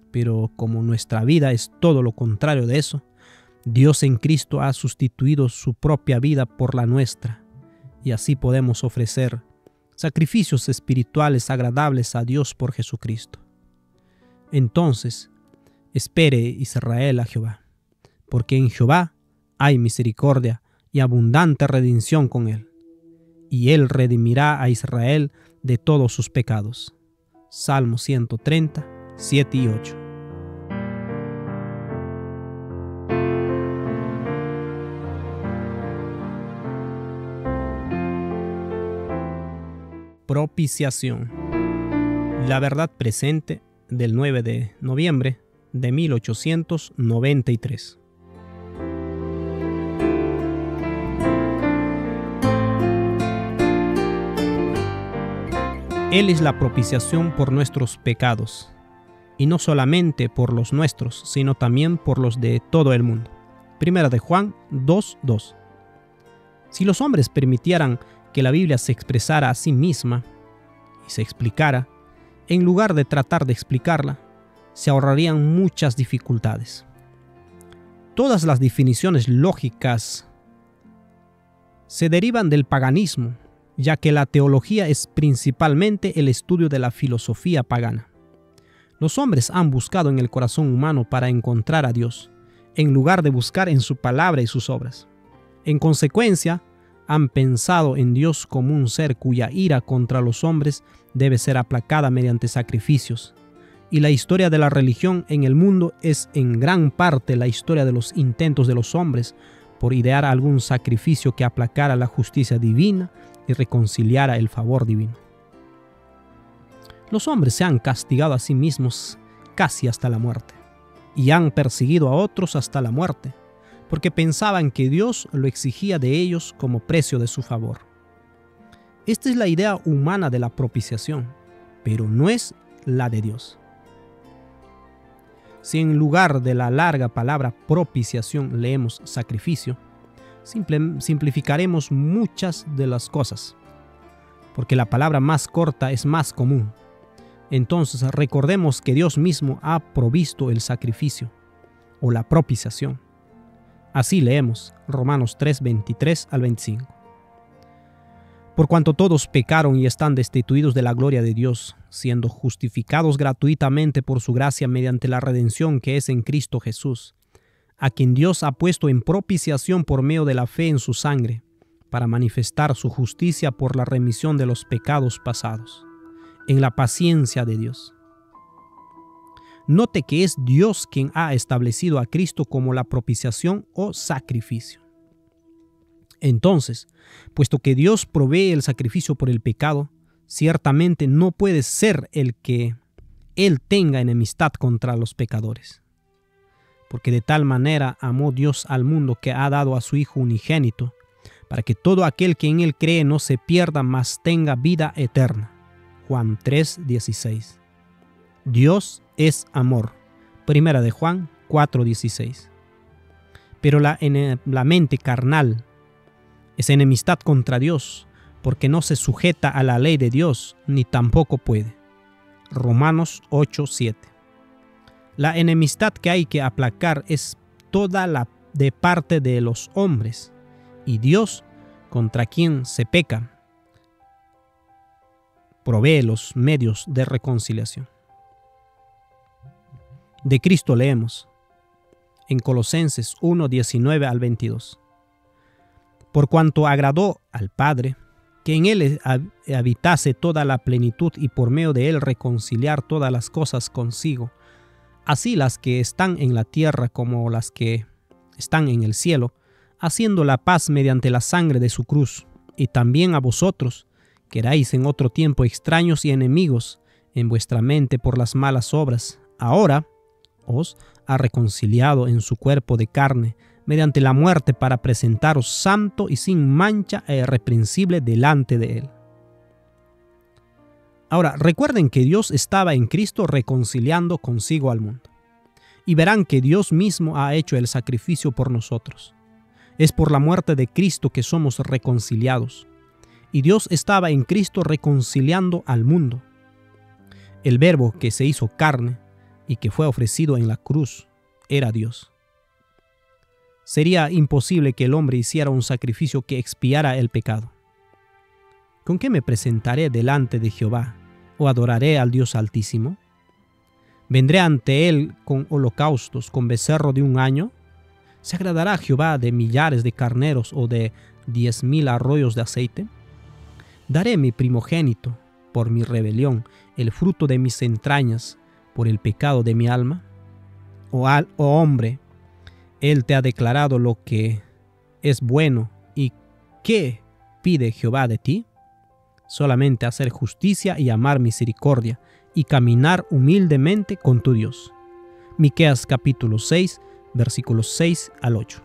Pero como nuestra vida es todo lo contrario de eso, Dios en Cristo ha sustituido su propia vida por la nuestra, y así podemos ofrecer sacrificios espirituales agradables a Dios por Jesucristo. Entonces, espere Israel a Jehová, porque en Jehová hay misericordia y abundante redención con él, y él redimirá a Israel de todos sus pecados. Salmo 130, 7 y 8. Propiciación. La verdad presente del 9 de noviembre de 1893. Él es la propiciación por nuestros pecados, y no solamente por los nuestros, sino también por los de todo el mundo. Primera de Juan 2:2. Si los hombres permitieran que la Biblia se expresara a sí misma y se explicara, en lugar de tratar de explicarla, se ahorrarían muchas dificultades. Todas las definiciones lógicas se derivan del paganismo, ya que la teología es principalmente el estudio de la filosofía pagana. Los hombres han buscado en el corazón humano para encontrar a Dios, en lugar de buscar en su palabra y sus obras. En consecuencia, han pensado en Dios como un ser cuya ira contra los hombres debe ser aplacada mediante sacrificios. Y la historia de la religión en el mundo es en gran parte la historia de los intentos de los hombres por idear algún sacrificio que aplacara la justicia divina y reconciliara el favor divino. Los hombres se han castigado a sí mismos casi hasta la muerte, y han perseguido a otros hasta la muerte, porque pensaban que Dios lo exigía de ellos como precio de su favor. Esta es la idea humana de la propiciación, pero no es la de Dios. Si en lugar de la larga palabra propiciación leemos sacrificio, simplificaremos muchas de las cosas, porque la palabra más corta es más común. Entonces recordemos que Dios mismo ha provisto el sacrificio o la propiciación. Así leemos Romanos 3, 23 al 25. Por cuanto todos pecaron y están destituidos de la gloria de Dios, siendo justificados gratuitamente por su gracia mediante la redención que es en Cristo Jesús, a quien Dios ha puesto en propiciación por medio de la fe en su sangre, para manifestar su justicia por la remisión de los pecados pasados, en la paciencia de Dios. Note que es Dios quien ha establecido a Cristo como la propiciación o sacrificio. Entonces, puesto que Dios provee el sacrificio por el pecado, ciertamente no puede ser el que Él tenga enemistad contra los pecadores. Porque de tal manera amó Dios al mundo que ha dado a su Hijo unigénito, para que todo aquel que en Él cree no se pierda, mas tenga vida eterna. Juan 3:16. Dios es amor. Primera de Juan 4:16. Pero la mente carnal es enemistad contra Dios, porque no se sujeta a la ley de Dios, ni tampoco puede. Romanos 8:7. La enemistad que hay que aplacar es toda la de parte de los hombres, y Dios, contra quien se peca, provee los medios de reconciliación. De Cristo leemos en Colosenses 1:19 al 22. Por cuanto agradó al Padre que en Él habitase toda la plenitud, y por medio de Él reconciliar todas las cosas consigo, así las que están en la tierra como las que están en el cielo, haciendo la paz mediante la sangre de su cruz. Y también a vosotros, que erais en otro tiempo extraños y enemigos en vuestra mente por las malas obras, ahora os ha reconciliado en su cuerpo de carne mediante la muerte, para presentaros santo y sin mancha e irreprensible delante de Él. Ahora, recuerden que Dios estaba en Cristo reconciliando consigo al mundo. Y verán que Dios mismo ha hecho el sacrificio por nosotros. Es por la muerte de Cristo que somos reconciliados. Y Dios estaba en Cristo reconciliando al mundo. El Verbo que se hizo carne y que fue ofrecido en la cruz era Dios. Sería imposible que el hombre hiciera un sacrificio que expiara el pecado. ¿Con qué me presentaré delante de Jehová o adoraré al Dios Altísimo? ¿Vendré ante Él con holocaustos, con becerro de un año? ¿Se agradará Jehová de millares de carneros o de 10,000 arroyos de aceite? ¿Daré mi primogénito por mi rebelión, el fruto de mis entrañas por el pecado de mi alma? Oh hombre, Él te ha declarado lo que es bueno, ¿y qué pide Jehová de ti? Solamente hacer justicia y amar misericordia, y caminar humildemente con tu Dios. Miqueas capítulo 6, versículos 6 al 8.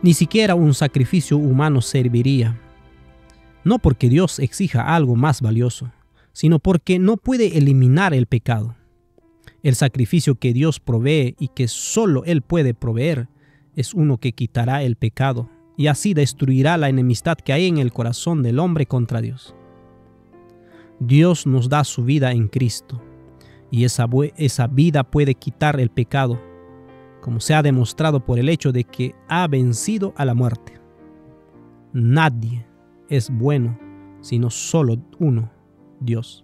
Ni siquiera un sacrificio humano serviría, no porque Dios exija algo más valioso, sino porque no puede eliminar el pecado. El sacrificio que Dios provee y que solo Él puede proveer es uno que quitará el pecado y así destruirá la enemistad que hay en el corazón del hombre contra Dios. Dios nos da su vida en Cristo y esa vida puede quitar el pecado, como se ha demostrado por el hecho de que ha vencido a la muerte. Nadie es bueno sino solo uno, Dios.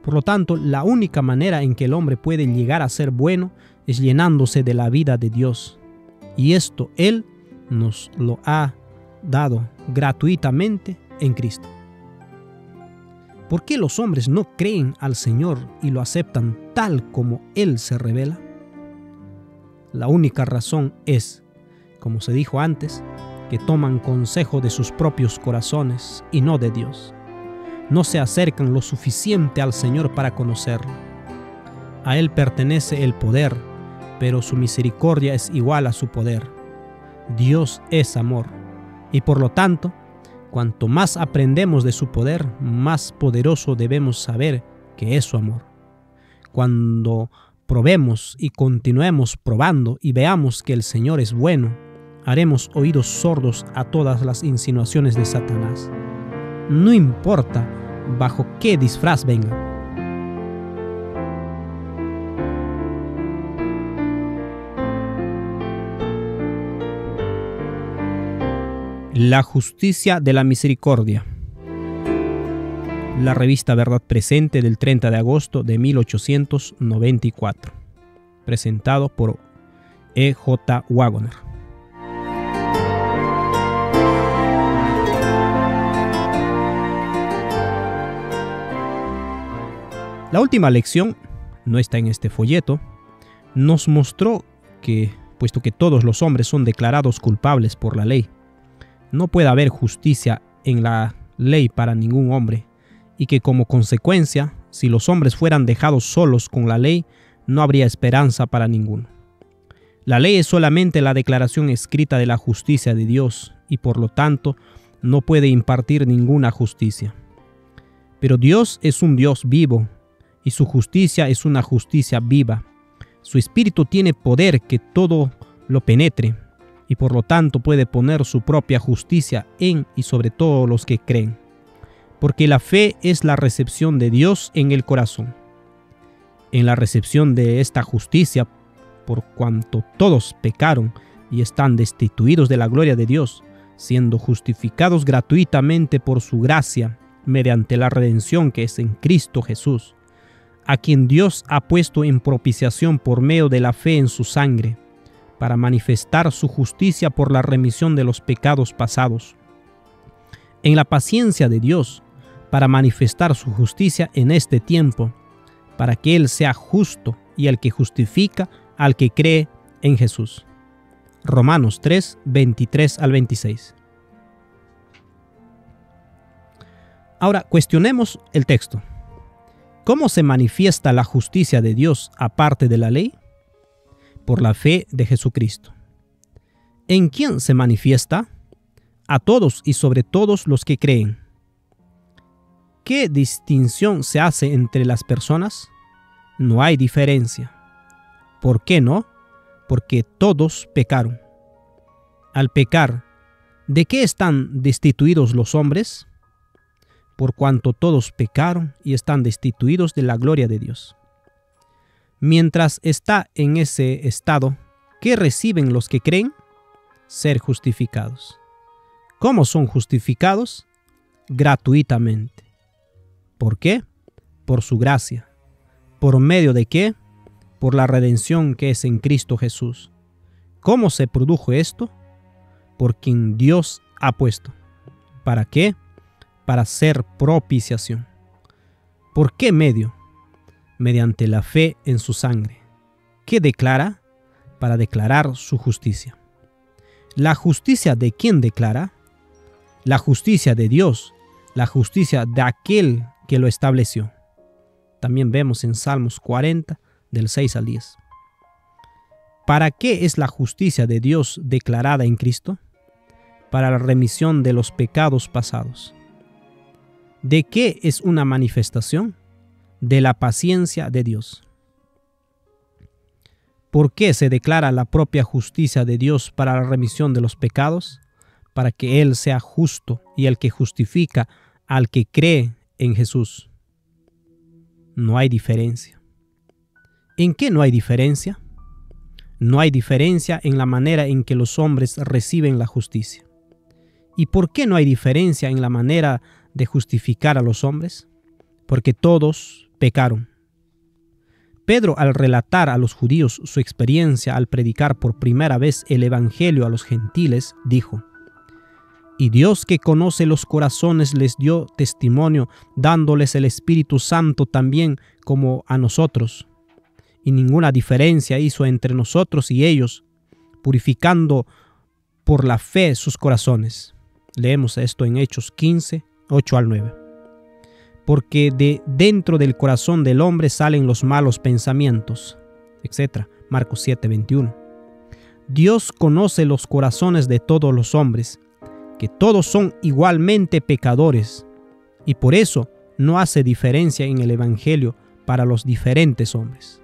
Por lo tanto, la única manera en que el hombre puede llegar a ser bueno es llenándose de la vida de Dios. Y esto Él nos lo ha dado gratuitamente en Cristo. ¿Por qué los hombres no creen al Señor y lo aceptan tal como Él se revela? La única razón es, como se dijo antes, que toman consejo de sus propios corazones y no de Dios. No se acercan lo suficiente al Señor para conocerlo. A Él pertenece el poder, pero su misericordia es igual a su poder. Dios es amor, y por lo tanto, cuanto más aprendemos de su poder, más poderoso debemos saber que es su amor. Cuando probemos y continuemos probando y veamos que el Señor es bueno, haremos oídos sordos a todas las insinuaciones de Satanás. No importa bajo qué disfraz venga. La justicia de la misericordia. La revista Verdad Presente del 30 de agosto de 1894. Presentado por E.J. Waggoner. La última lección, no está en este folleto, nos mostró que, puesto que todos los hombres son declarados culpables por la ley, no puede haber justicia en la ley para ningún hombre, y que como consecuencia, si los hombres fueran dejados solos con la ley, no habría esperanza para ninguno. La ley es solamente la declaración escrita de la justicia de Dios y por lo tanto no puede impartir ninguna justicia. Pero Dios es un Dios vivo y su justicia es una justicia viva. Su espíritu tiene poder que todo lo penetre y por lo tanto puede poner su propia justicia en y sobre todos los que creen. Porque la fe es la recepción de Dios en el corazón. En la recepción de esta justicia, por cuanto todos pecaron y están destituidos de la gloria de Dios, siendo justificados gratuitamente por su gracia, mediante la redención que es en Cristo Jesús, a quien Dios ha puesto en propiciación por medio de la fe en su sangre, para manifestar su justicia por la remisión de los pecados pasados. En la paciencia de Dios, para manifestar su justicia en este tiempo, para que Él sea justo y el que justifica al que cree en Jesús. Romanos 3, 23 al 26. Ahora, cuestionemos el texto. ¿Cómo se manifiesta la justicia de Dios aparte de la ley? Por la fe de Jesucristo. ¿En quién se manifiesta? A todos y sobre todos los que creen. ¿Qué distinción se hace entre las personas? No hay diferencia. ¿Por qué no? Porque todos pecaron. Al pecar, ¿de qué están destituidos los hombres? Por cuanto todos pecaron y están destituidos de la gloria de Dios. Mientras está en ese estado, ¿qué reciben los que creen? Ser justificados. ¿Cómo son justificados? Gratuitamente. ¿Por qué? Por su gracia. ¿Por medio de qué? Por la redención que es en Cristo Jesús. ¿Cómo se produjo esto? Por quien Dios ha puesto. ¿Para qué? Para hacer propiciación. ¿Por qué medio? Mediante la fe en su sangre. ¿Qué declara? Para declarar su justicia. ¿La justicia de quién declara? La justicia de Dios, la justicia de aquel que lo estableció. También vemos en Salmos 40, del 6 al 10. ¿Para qué es la justicia de Dios declarada en Cristo? Para la remisión de los pecados pasados. ¿De qué es una manifestación? De la paciencia de Dios. ¿Por qué se declara la propia justicia de Dios para la remisión de los pecados? Para que Él sea justo y el que justifica al que cree en Jesús. No hay diferencia. ¿En qué no hay diferencia? No hay diferencia en la manera en que los hombres reciben la justicia. ¿Y por qué no hay diferencia en la manera de justificar a los hombres? Porque todos pecaron. Pedro, al relatar a los judíos su experiencia al predicar por primera vez el evangelio a los gentiles, dijo: Y Dios, que conoce los corazones, les dio testimonio, dándoles el Espíritu Santo también como a nosotros. Y ninguna diferencia hizo entre nosotros y ellos, purificando por la fe sus corazones. Leemos esto en Hechos 15, 8 al 9. Porque de dentro del corazón del hombre salen los malos pensamientos, etc. Marcos 7, 21. Dios conoce los corazones de todos los hombres, que todos son igualmente pecadores, y por eso no hace diferencia en el evangelio para los diferentes hombres.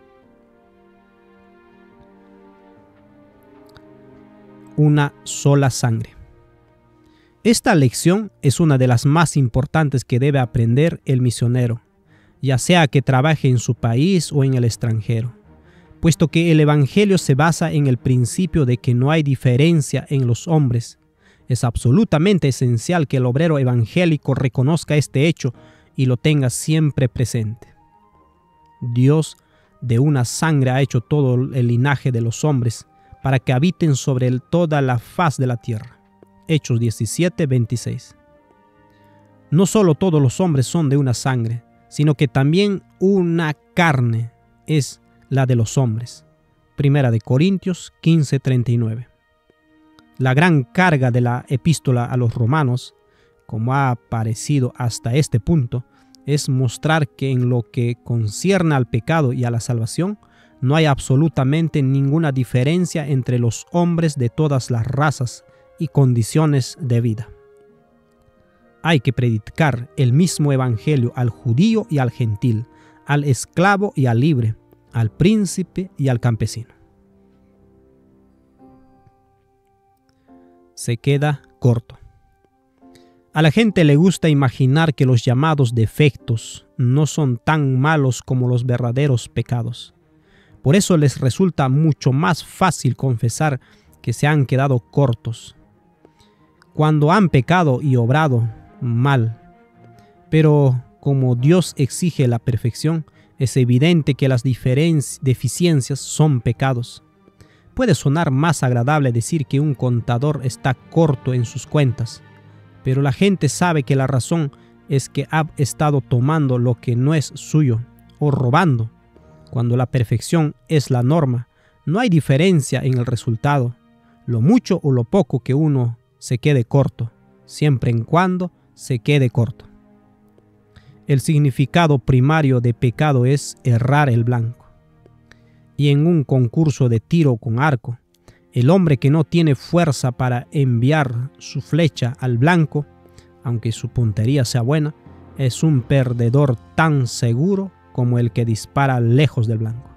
Una sola sangre. Esta lección es una de las más importantes que debe aprender el misionero, ya sea que trabaje en su país o en el extranjero, puesto que el evangelio se basa en el principio de que no hay diferencia en los hombres. Es absolutamente esencial que el obrero evangélico reconozca este hecho y lo tenga siempre presente. Dios de una sangre ha hecho todo el linaje de los hombres para que habiten sobre toda la faz de la tierra. Hechos 17, 26. No solo todos los hombres son de una sangre, sino que también una carne es la de los hombres. Primera de Corintios 15, 39. La gran carga de la epístola a los romanos como ha aparecido hasta este punto, es mostrar que en lo que concierne al pecado y a la salvación, no hay absolutamente ninguna diferencia entre los hombres de todas las razas y condiciones de vida. Hay que predicar el mismo evangelio al judío y al gentil, al esclavo y al libre, al príncipe y al campesino. Se queda corto. A la gente le gusta imaginar que los llamados defectos no son tan malos como los verdaderos pecados. Por eso les resulta mucho más fácil confesar que se han quedado cortos, cuando han pecado y obrado mal. Pero como Dios exige la perfección, es evidente que las deficiencias son pecados. Puede sonar más agradable decir que un contador está corto en sus cuentas, pero la gente sabe que la razón es que ha estado tomando lo que no es suyo o robando. Cuando la perfección es la norma, no hay diferencia en el resultado, lo mucho o lo poco que uno se quede corto, siempre en cuando se quede corto. El significado primario de pecado es errar el blanco. Y en un concurso de tiro con arco, el hombre que no tiene fuerza para enviar su flecha al blanco, aunque su puntería sea buena, es un perdedor tan seguro como el que dispara lejos del blanco.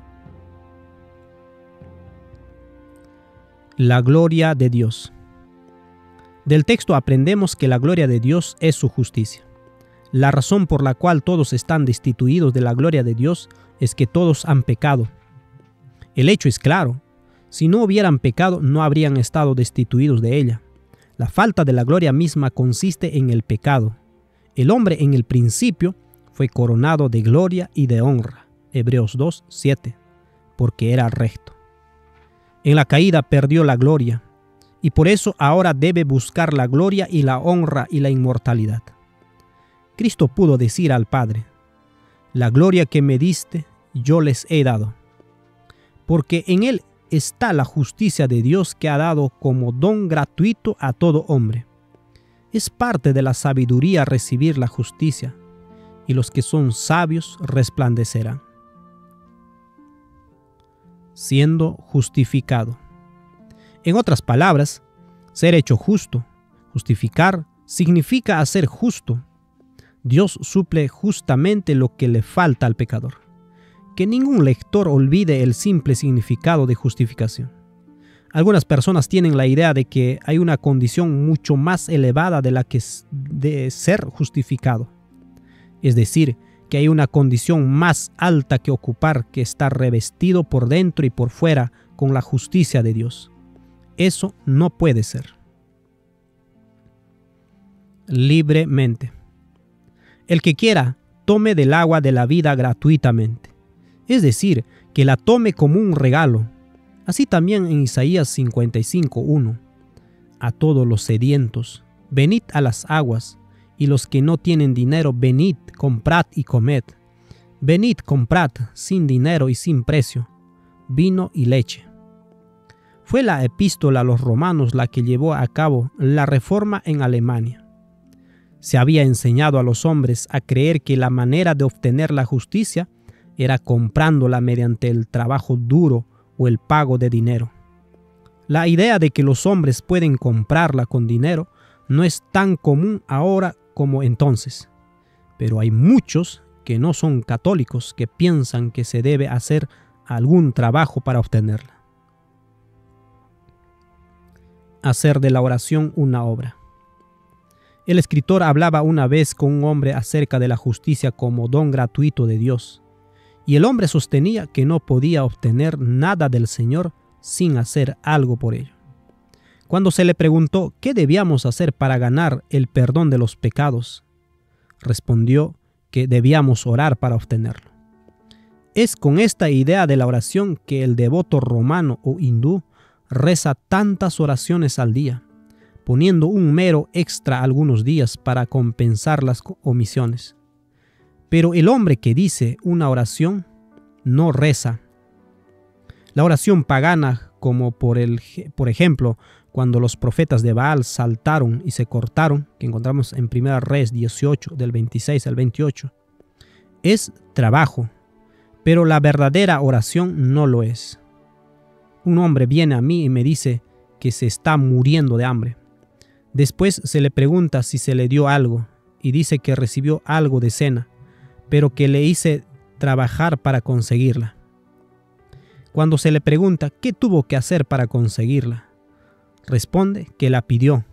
La gloria de Dios. Del texto aprendemos que la gloria de Dios es su justicia. La razón por la cual todos están destituidos de la gloria de Dios es que todos han pecado. El hecho es claro. Si no hubieran pecado, no habrían estado destituidos de ella. La falta de la gloria misma consiste en el pecado. El hombre en el principio fue coronado de gloria y de honra, Hebreos 2:7, porque era recto. En la caída perdió la gloria, y por eso ahora debe buscar la gloria y la honra y la inmortalidad. Cristo pudo decir al Padre: la gloria que me diste, yo les he dado, porque en Él está la justicia de Dios que ha dado como don gratuito a todo hombre. Es parte de la sabiduría recibir la justicia, y los que son sabios resplandecerán. Siendo justificado. En otras palabras, ser hecho justo, justificar, significa hacer justo. Dios suple justamente lo que le falta al pecador. Que ningún lector olvide el simple significado de justificación. Algunas personas tienen la idea de que hay una condición mucho más elevada de la que de ser justificado. Es decir, que hay una condición más alta que ocupar, que estar revestido por dentro y por fuera con la justicia de Dios. Eso no puede ser. Libremente. El que quiera, tome del agua de la vida gratuitamente. Es decir, que la tome como un regalo. Así también en Isaías 55:1. A todos los sedientos, venid a las aguas, y los que no tienen dinero, venid, comprad y comed. Venid, comprad, sin dinero y sin precio, vino y leche. Fue la epístola a los romanos la que llevó a cabo la reforma en Alemania. Se había enseñado a los hombres a creer que la manera de obtener la justicia era comprándola mediante el trabajo duro o el pago de dinero. La idea de que los hombres pueden comprarla con dinero no es tan común ahora como entonces, pero hay muchos que no son católicos que piensan que se debe hacer algún trabajo para obtenerla. Hacer de la oración una obra. El escritor hablaba una vez con un hombre acerca de la justicia como don gratuito de Dios, y el hombre sostenía que no podía obtener nada del Señor sin hacer algo por ello. Cuando se le preguntó qué debíamos hacer para ganar el perdón de los pecados, respondió que debíamos orar para obtenerlo. Es con esta idea de la oración que el devoto romano o hindú reza tantas oraciones al día, poniendo un mero extra algunos días para compensar las omisiones. Pero el hombre que dice una oración no reza. La oración pagana, como por ejemplo, cuando los profetas de Baal saltaron y se cortaron, que encontramos en 1 Reyes 18, del 26 al 28, es trabajo, pero la verdadera oración no lo es. Un hombre viene a mí y me dice que se está muriendo de hambre. Después se le pregunta si se le dio algo y dice que recibió algo de cena, pero que le hice trabajar para conseguirla. Cuando se le pregunta qué tuvo que hacer para conseguirla, responde que la pidió.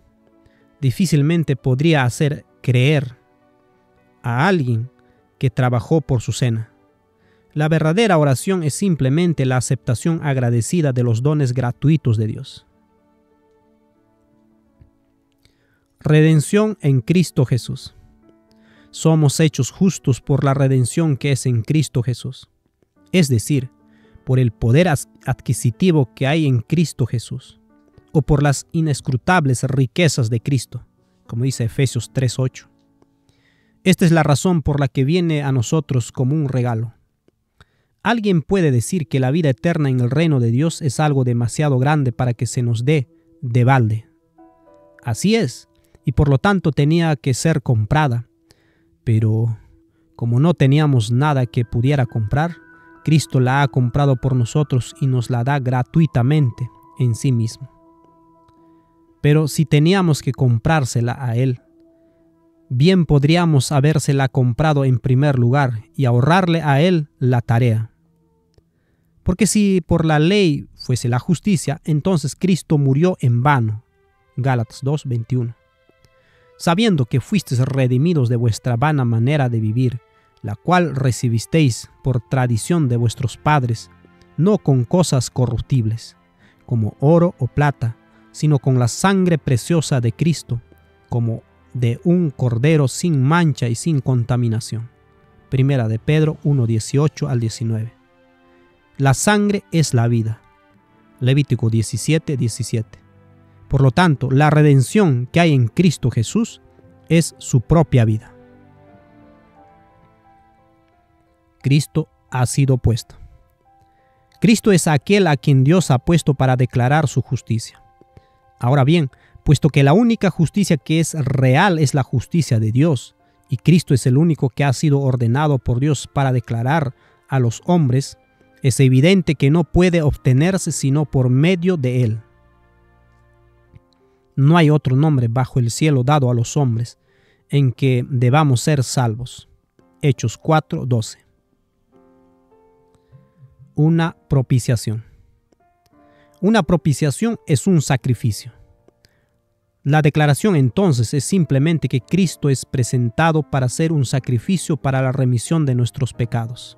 Difícilmente podría hacer creer a alguien que trabajó por su cena. La verdadera oración es simplemente la aceptación agradecida de los dones gratuitos de Dios. Redención en Cristo Jesús. Somos hechos justos por la redención que es en Cristo Jesús, es decir, por el poder adquisitivo que hay en Cristo Jesús, o por las inescrutables riquezas de Cristo, como dice Efesios 3:8. Esta es la razón por la que viene a nosotros como un regalo. Alguien puede decir que la vida eterna en el reino de Dios es algo demasiado grande para que se nos dé de balde. Así es, y por lo tanto tenía que ser comprada. Pero como no teníamos nada que pudiera comprar, Cristo la ha comprado por nosotros y nos la da gratuitamente en sí mismo. Pero si teníamos que comprársela a Él, bien podríamos habérsela comprado en primer lugar y ahorrarle a Él la tarea. Porque si por la ley fuese la justicia, entonces Cristo murió en vano. Gálatas 2:21. Sabiendo que fuisteis redimidos de vuestra vana manera de vivir, la cual recibisteis por tradición de vuestros padres, no con cosas corruptibles, como oro o plata, sino con la sangre preciosa de Cristo, como de un cordero sin mancha y sin contaminación. Primera de Pedro 1:18 al 19. La sangre es la vida. Levítico 17:17. Por lo tanto, la redención que hay en Cristo Jesús es su propia vida. Cristo ha sido puesto. Cristo es aquel a quien Dios ha puesto para declarar su justicia. Ahora bien, puesto que la única justicia que es real es la justicia de Dios, y Cristo es el único que ha sido ordenado por Dios para declarar a los hombres, es evidente que no puede obtenerse sino por medio de Él. No hay otro nombre bajo el cielo dado a los hombres en que debamos ser salvos. Hechos 4:12. Una propiciación. Una propiciación es un sacrificio. La declaración entonces es simplemente que Cristo es presentado para ser un sacrificio para la remisión de nuestros pecados.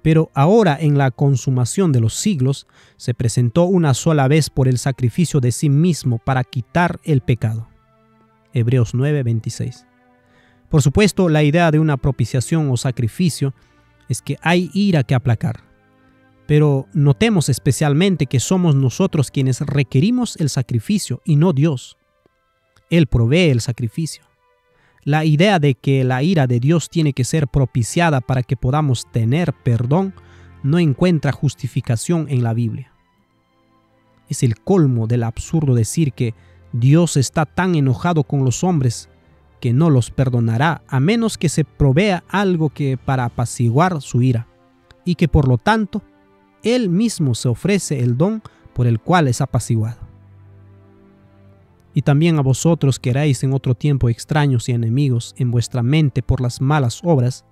Pero ahora en la consumación de los siglos se presentó una sola vez por el sacrificio de sí mismo para quitar el pecado. Hebreos 9:26. Por supuesto, la idea de una propiciación o sacrificio es que hay ira que aplacar. Pero notemos especialmente que somos nosotros quienes requerimos el sacrificio y no Dios. Él provee el sacrificio. La idea de que la ira de Dios tiene que ser propiciada para que podamos tener perdón no encuentra justificación en la Biblia. Es el colmo del absurdo decir que Dios está tan enojado con los hombres que no los perdonará a menos que se provea algo que para apaciguar su ira, y que por lo tanto Él mismo se ofrece el don por el cual es apaciguado. Y también a vosotros que erais en otro tiempo extraños y enemigos en vuestra mente por las malas obras,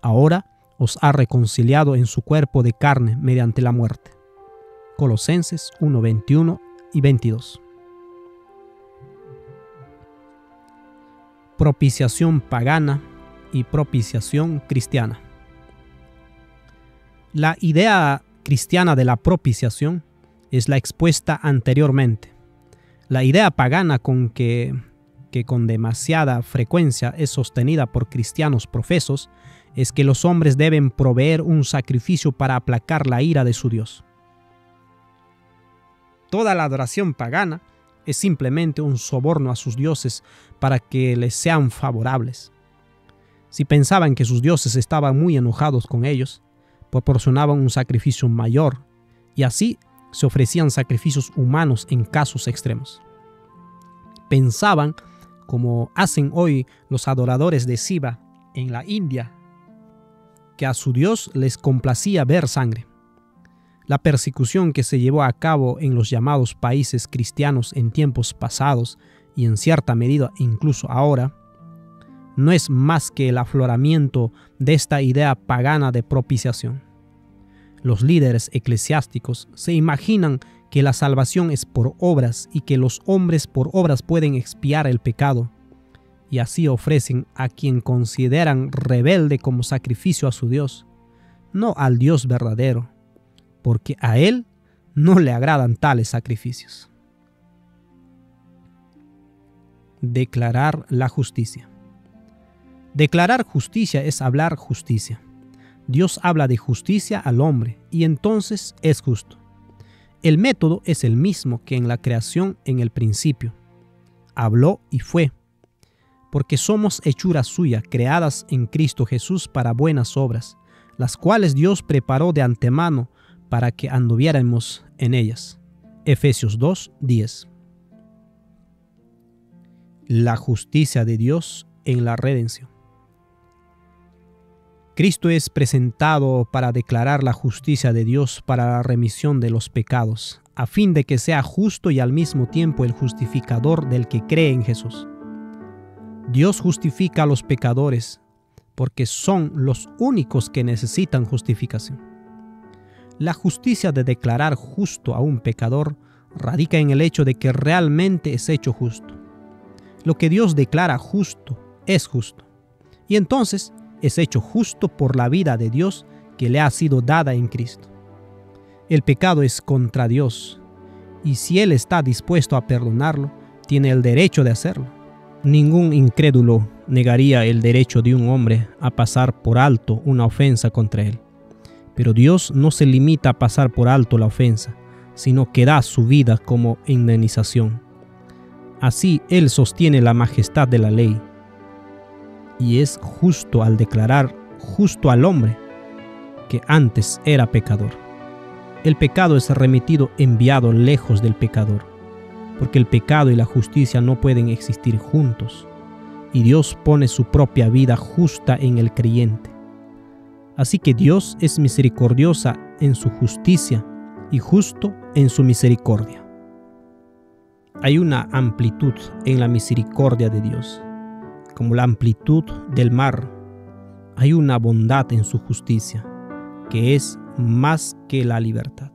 ahora os ha reconciliado en su cuerpo de carne mediante la muerte. Colosenses 1:21 y 22. Propiciación pagana y propiciación cristiana. La idea cristiana de la propiciación es la expuesta anteriormente. La idea pagana que con demasiada frecuencia es sostenida por cristianos profesos es que los hombres deben proveer un sacrificio para aplacar la ira de su Dios. Toda la adoración pagana es simplemente un soborno a sus dioses para que les sean favorables. Si pensaban que sus dioses estaban muy enojados con ellos, proporcionaban un sacrificio mayor y así se ofrecían sacrificios humanos en casos extremos. Pensaban, como hacen hoy los adoradores de Shiva en la India, que a su Dios les complacía ver sangre. La persecución que se llevó a cabo en los llamados países cristianos en tiempos pasados y en cierta medida incluso ahora, no es más que el afloramiento de esta idea pagana de propiciación. Los líderes eclesiásticos se imaginan que la salvación es por obras y que los hombres por obras pueden expiar el pecado, y así ofrecen a quien consideran rebelde como sacrificio a su Dios, no al Dios verdadero, porque a Él no le agradan tales sacrificios. Declarar la justicia. Declarar justicia es hablar justicia. Dios habla de justicia al hombre y entonces es justo. El método es el mismo que en la creación en el principio. Habló y fue, porque somos hechura suya, creadas en Cristo Jesús para buenas obras, las cuales Dios preparó de antemano para que anduviéramos en ellas. Efesios 2:10. La justicia de Dios en la redención. Cristo es presentado para declarar la justicia de Dios para la remisión de los pecados, a fin de que sea justo y al mismo tiempo el justificador del que cree en Jesús. Dios justifica a los pecadores porque son los únicos que necesitan justificación. La justicia de declarar justo a un pecador radica en el hecho de que realmente es hecho justo. Lo que Dios declara justo es justo, y entonces es hecho justo por la vida de Dios que le ha sido dada en Cristo. El pecado es contra Dios, y si Él está dispuesto a perdonarlo, tiene el derecho de hacerlo. Ningún incrédulo negaría el derecho de un hombre a pasar por alto una ofensa contra él. Pero Dios no se limita a pasar por alto la ofensa, sino que da su vida como indemnización. Así Él sostiene la majestad de la ley, y es justo al declarar justo al hombre que antes era pecador. El pecado es remitido enviado lejos del pecador, porque el pecado y la justicia no pueden existir juntos, y Dios pone su propia vida justa en el creyente. Así que Dios es misericordiosa en su justicia y justo en su misericordia. Hay una amplitud en la misericordia de Dios, como la amplitud del mar. Hay una bondad en su justicia, que es más que la libertad.